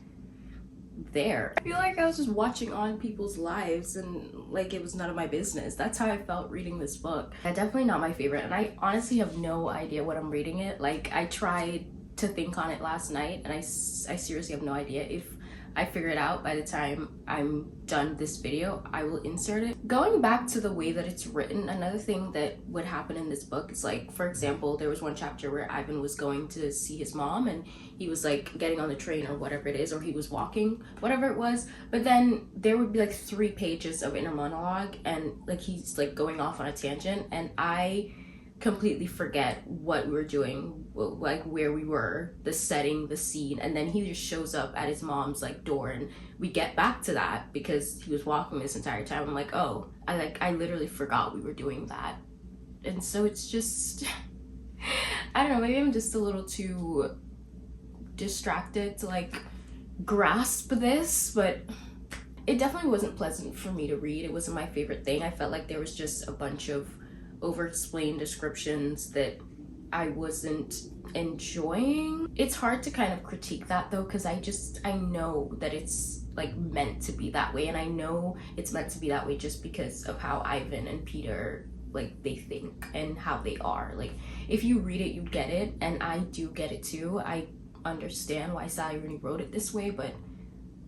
there. I feel like I was just watching on people's lives and like it was none of my business. That's how I felt reading this book. Definitely not my favorite, and I honestly have no idea what I'm reading it. Like, I tried to think on it last night, and I seriously have no idea. If I figure it out by the time I'm done this video, I will insert it. Going back to the way that it's written, another thing that would happen in this book is, like, for example, there was one chapter where Ivan was going to see his mom, and he was like getting on the train or whatever it is, or he was walking, whatever it was, but then there would be like 3 pages of inner monologue, and like he's like going off on a tangent, and I completely forget what we were doing, like where we were, the setting, the scene, and then he just shows up at his mom's like door, and we get back to that because he was walking this entire time. I'm like, oh, I literally forgot we were doing that. And so it's just I don't know, maybe I'm just a little too distracted to like grasp this, but it definitely wasn't pleasant for me to read. It wasn't my favorite thing. I felt like there was just a bunch of over-explained descriptions that I wasn't enjoying. It's hard to kind of critique that though, because I know that it's like meant to be that way, and I know it's meant to be that way just because of how Ivan and Peter, like, they think and how they are. Like, if you read it, you get it, and I do get it too. I understand why Sally Rooney wrote it this way, but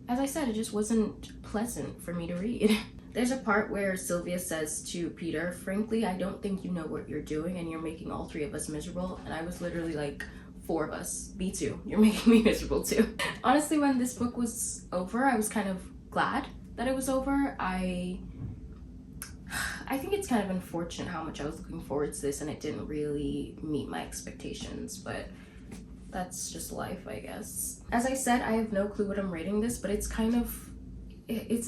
as I said, it just wasn't pleasant for me to read. There's a part where Sylvia says to Peter, frankly, I don't think you know what you're doing, and you're making all 3 of us miserable. And I was literally like, 4 of us, me too, you're making me miserable too. Honestly, when this book was over, I was kind of glad that it was over. I think it's kind of unfortunate how much I was looking forward to this and it didn't really meet my expectations, but that's just life, I guess. As I said, I have no clue what I'm rating this, but it's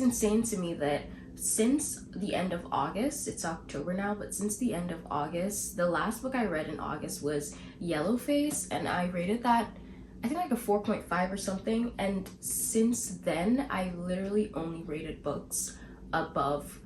insane to me that since the end of August, it's October now, but since the end of August, the last book I read in August was Yellowface, and I rated that, I think like a 4.5 or something, and since then, I literally only rated books above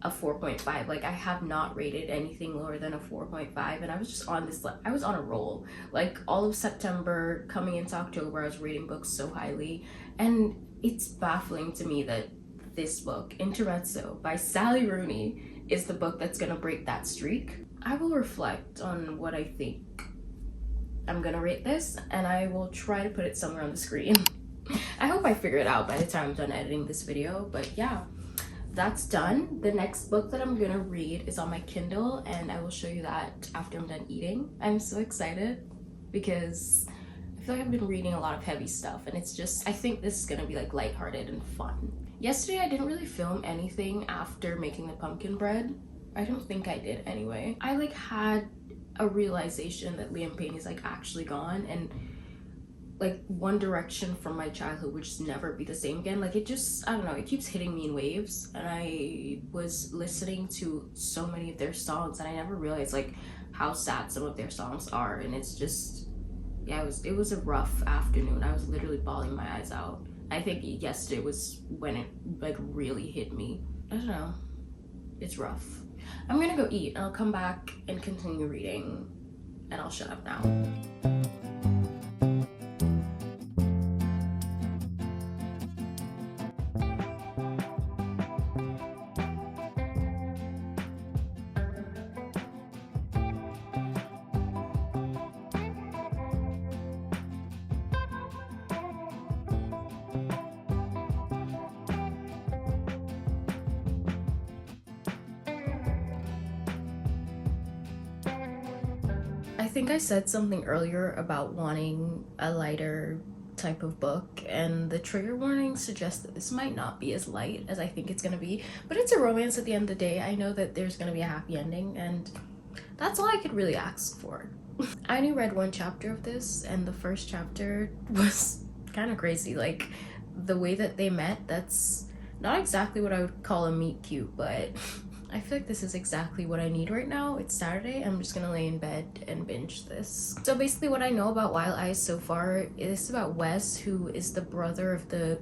a 4.5. Like, I have not rated anything lower than a 4.5, and I was just on this, I was on a roll. Like, all of September, coming into October, I was rating books so highly, and it's baffling to me that this book, Intermezzo by Sally Rooney, is the book that's gonna break that streak. I will reflect on what I think I'm gonna rate this, and I will try to put it somewhere on the screen. I hope I figure it out by the time I'm done editing this video, but yeah, that's done. The next book that I'm gonna read is on my Kindle, and I will show you that after I'm done eating. I'm so excited because I feel like I've been reading a lot of heavy stuff, and it's just, I think this is gonna be like lighthearted and fun. Yesterday I didn't really film anything after making the pumpkin bread. I don't think I did anyway. I like had a realization that Liam Payne is like actually gone, and like One Direction from my childhood would just never be the same again. Like it just, I don't know, it keeps hitting me in waves, and I was listening to so many of their songs and I never realized like how sad some of their songs are, and it's just, yeah, it was a rough afternoon. I was literally bawling my eyes out. I think yesterday was when it like really hit me. I don't know, it's rough. I'm gonna go eat and I'll come back and continue reading, and I'll shut up now. I think I said something earlier about wanting a lighter type of book, and the trigger warning suggests that this might not be as light as I think it's gonna be, but it's a romance at the end of the day. I know that there's gonna be a happy ending, and that's all I could really ask for. I only read one chapter of this, and the first chapter was kind of crazy. Like the way that they met, that's not exactly what I would call a meet cute, but I feel like this is exactly what I need right now. It's Saturday. I'm just gonna lay in bed and binge this. So basically what I know about Wild Eyes so far is about Wes, who is the brother of the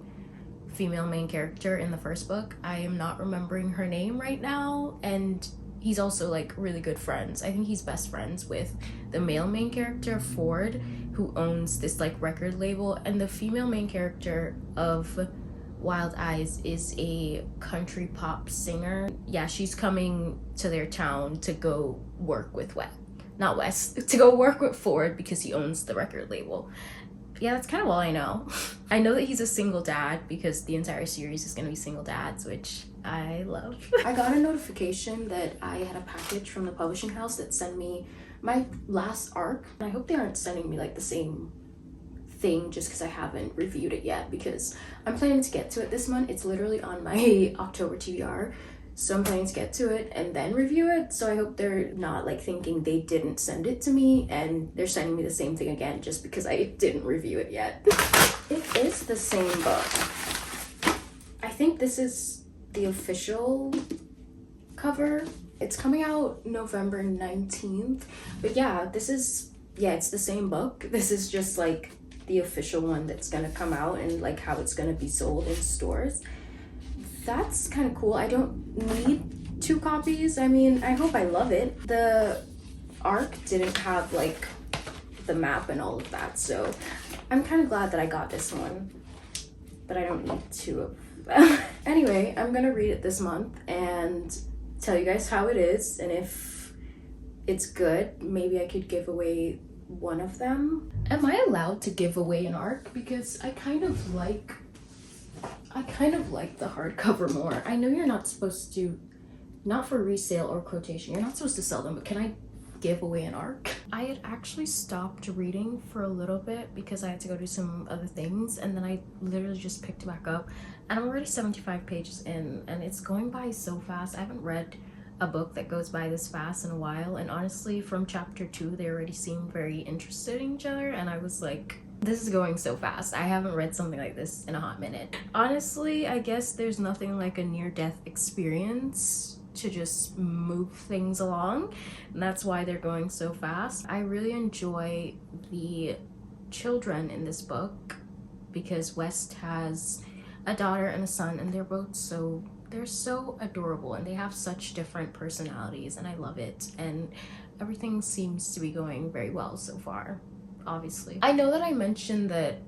female main character in the first book. I am not remembering her name right now, and he's also like really good friends. I think he's best friends with the male main character, Ford, who owns this like record label, and the female main character of Wild Eyes is a country pop singer. Yeah, she's coming to their town to go work with Wes, to go work with Ford because he owns the record label. Yeah, that's kind of all I know. I know that he's a single dad because the entire series is gonna be single dads, which I love. I got a notification that I had a package from the publishing house that sent me my last arc. I hope they aren't sending me like the same thing just because I haven't reviewed it yet, because I'm planning to get to it this month. It's literally on my October TBR, so I'm planning to get to it and then review it. So I hope they're not like thinking they didn't send it to me and they're sending me the same thing again just because I didn't review it yet. It is the same book. I think this is the official cover. It's coming out November 19th, but yeah, it's the same book. This is just like the official one that's gonna come out and like how it's gonna be sold in stores. That's kind of cool. I don't need 2 copies. I mean, I hope I love it. The arc didn't have like the map and all of that, so I'm kind of glad that I got this one, but I don't need 2 of them. Anyway, I'm gonna read it this month and tell you guys how it is, and if it's good, maybe I could give away one of them. Am I allowed to give away an arc? Because I kind of like the hardcover more. I know you're not supposed to, not for resale or quotation, you're not supposed to sell them, but can I give away an arc? I had actually stopped reading for a little bit because I had to go do some other things, and then I literally just picked it back up, and I'm already 75 pages in, and it's going by so fast. I haven't read a book that goes by this fast in a while, and honestly from chapter 2 they already seemed very interested in each other, and I was like, this is going so fast. I haven't read something like this in a hot minute. Honestly, I guess there's nothing like a near-death experience to just move things along, and that's why they're going so fast. I really enjoy the children in this book because West has a daughter and a son, and they're so adorable, and they have such different personalities, and I love it, and everything seems to be going very well so far. Obviously, I know that I mentioned that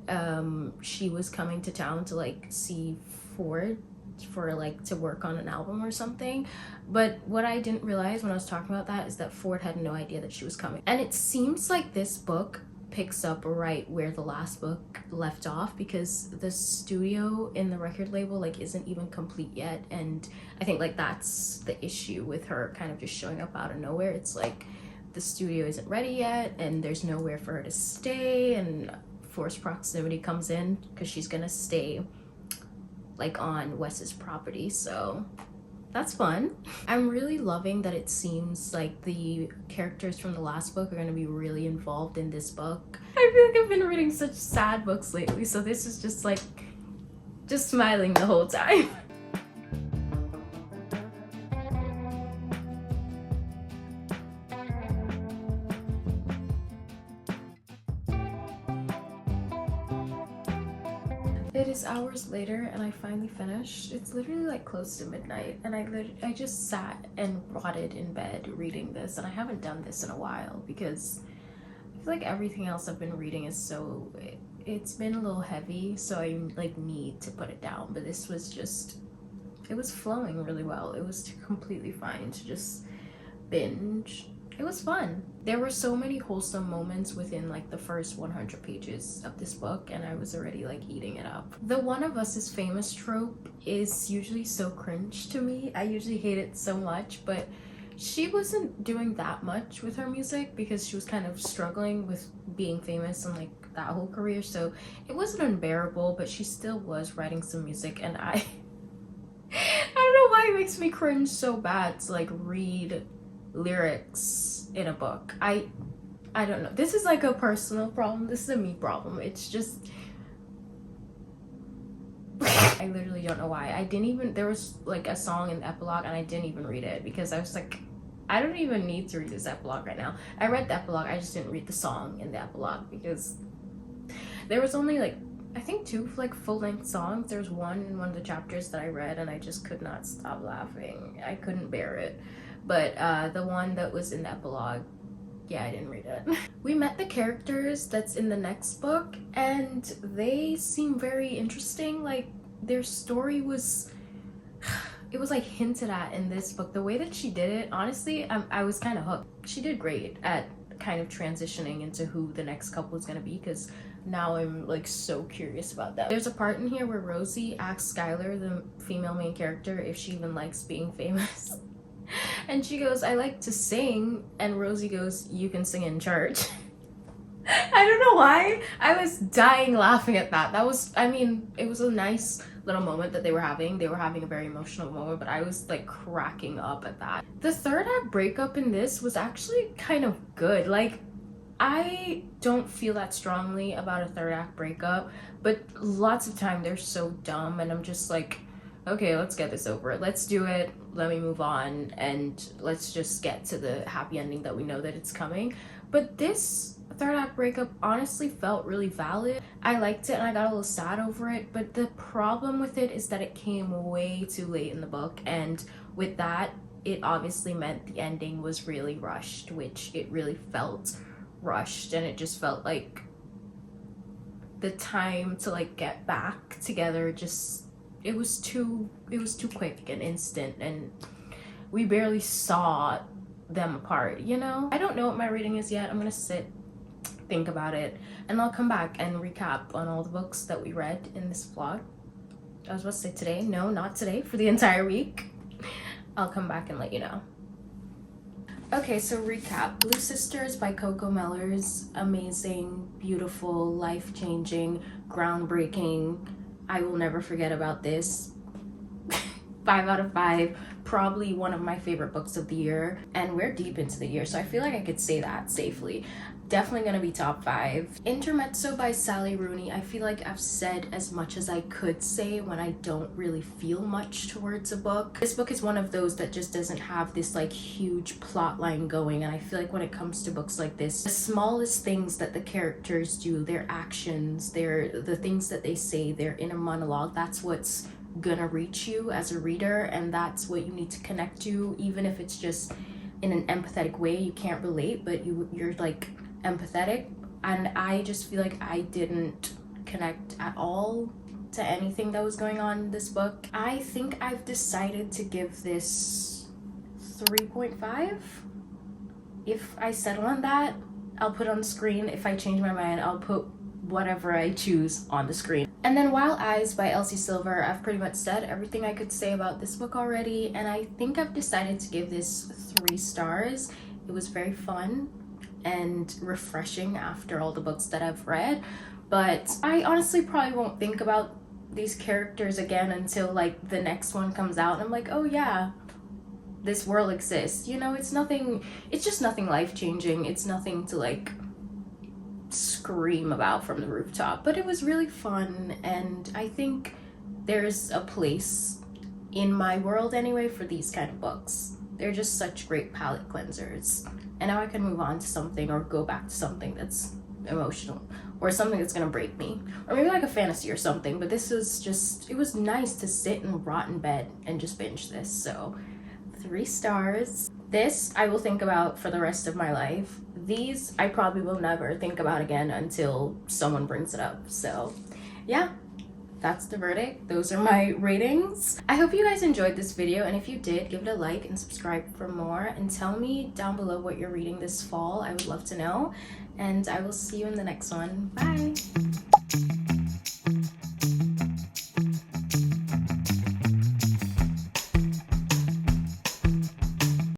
she was coming to town to like see Ford for like to work on an album or something. But what I didn't realize when I was talking about that is that Ford had no idea that she was coming. And it seems like this book picks up right where the last book left off, because the studio in the record label like isn't even complete yet, and I think like that's the issue with her kind of just showing up out of nowhere. It's like the studio isn't ready yet and there's nowhere for her to stay, and forced proximity comes in because she's gonna stay like on Wes's property, so that's fun. I'm really loving that it seems like the characters from the last book are going to be really involved in this book. I feel like I've been reading such sad books lately, so this is just like just smiling the whole time. It is hours later and I finally finished. It's literally like close to midnight, and I just sat and rotted in bed reading this, and I haven't done this in a while because I feel like everything else I've been reading is so, it's been a little heavy, so I like need to put it down. But this was just, it was flowing really well. It was completely fine to just binge. It was fun. There were so many wholesome moments within like the first 100 pages of this book, and I was already like eating it up. The one of us is famous trope is usually so cringe to me. I usually hate it so much, but she wasn't doing that much with her music because she was kind of struggling with being famous and like that whole career, so it wasn't unbearable, but she still was writing some music, and I don't know why it makes me cringe so bad to like read lyrics in a book. I don't know. This is like a personal problem. This is a me problem. It's just I literally don't know why. I didn't even, there was like a song in the epilogue and I didn't even read it because I was like, I don't even need to read this epilogue right now. I read the epilogue, I just didn't read the song in the epilogue because there was only like I think 2 like full-length songs. There's one in one of the chapters that I read and I just could not stop laughing. I couldn't bear it. But the one that was in the epilogue, yeah, I didn't read it. We met the characters that's in the next book and they seem very interesting. Like their story was, it was like hinted at in this book. The way that she did it, honestly, I was kind of hooked. She did great at kind of transitioning into who the next couple is gonna be, because now I'm like so curious about that. There's a part in here where Rosie asks Skylar, the female main character, if she even likes being famous. And she goes, I like to sing, and Rosie goes, you can sing in church. I don't know why. I was dying laughing at that. That was, I mean, it was a nice little moment that they were having. They were having a very emotional moment, but I was like cracking up at that. The third act breakup in this was actually kind of good. Like, I don't feel that strongly about a third act breakup, but lots of time they're so dumb and I'm just like, okay, let's get this over. Let's do it. Let me move on and let's just get to the happy ending that we know that it's coming. But this third act breakup honestly felt really valid. I liked it and I got a little sad over it, but the problem with it is that it came way too late in the book, and with that, it obviously meant the ending was really rushed, which it really felt rushed, and it just felt like the time to like get back together just, it was too quick and instant, and we barely saw them apart, you know? I don't know what my rating is yet. I'm gonna sit, think about it, and I'll come back and recap on all the books that we read in this vlog. I was about to say today. No, not today. For the entire week. I'll come back and let you know. Okay, so recap. Blue Sisters by Coco Mellors. Amazing, beautiful, life-changing, groundbreaking. I will never forget about this. 5 out of 5. Probably one of my favorite books of the year. And we're deep into the year, so I feel like I could say that safely. Definitely gonna be top 5. Intermezzo by Sally Rooney. I feel like I've said as much as I could say when I don't really feel much towards a book. This book is one of those that just doesn't have this like huge plot line going, and I feel like when it comes to books like this, the smallest things that the characters do, their actions, the things that they say, their inner monologue, that's what's gonna reach you as a reader, and that's what you need to connect to, even if it's just in an empathetic way. You can't relate, but you're like empathetic, and I just feel like I didn't connect at all to anything that was going on in this book. I think I've decided to give this 3.5. If I settle on that, I'll put it on the screen. If I change my mind, I'll put whatever I choose on the screen. And then Wild Eyes by Elsie Silver, I've pretty much said everything I could say about this book already, and I think I've decided to give this 3 stars. It was very fun and refreshing after all the books that I've read, but I honestly probably won't think about these characters again until like the next one comes out and I'm like, oh yeah, this world exists. You know, it's just nothing life-changing. It's nothing to like scream about from the rooftop, but it was really fun, and I think there's a place in my world anyway for these kind of books. They're just such great palate cleansers, and now I can move on to something or go back to something that's emotional or something that's gonna break me, or maybe like a fantasy or something. But this was just, it was nice to sit and rot in bed and just binge this. So 3 stars. This I will think about for the rest of my life. These I probably will never think about again until someone brings it up. So yeah, that's the verdict. Those are my ratings. I hope you guys enjoyed this video, and if you did, give it a like and subscribe for more, and tell me down below what you're reading this fall. I would love to know, and I will see you in the next one. Bye.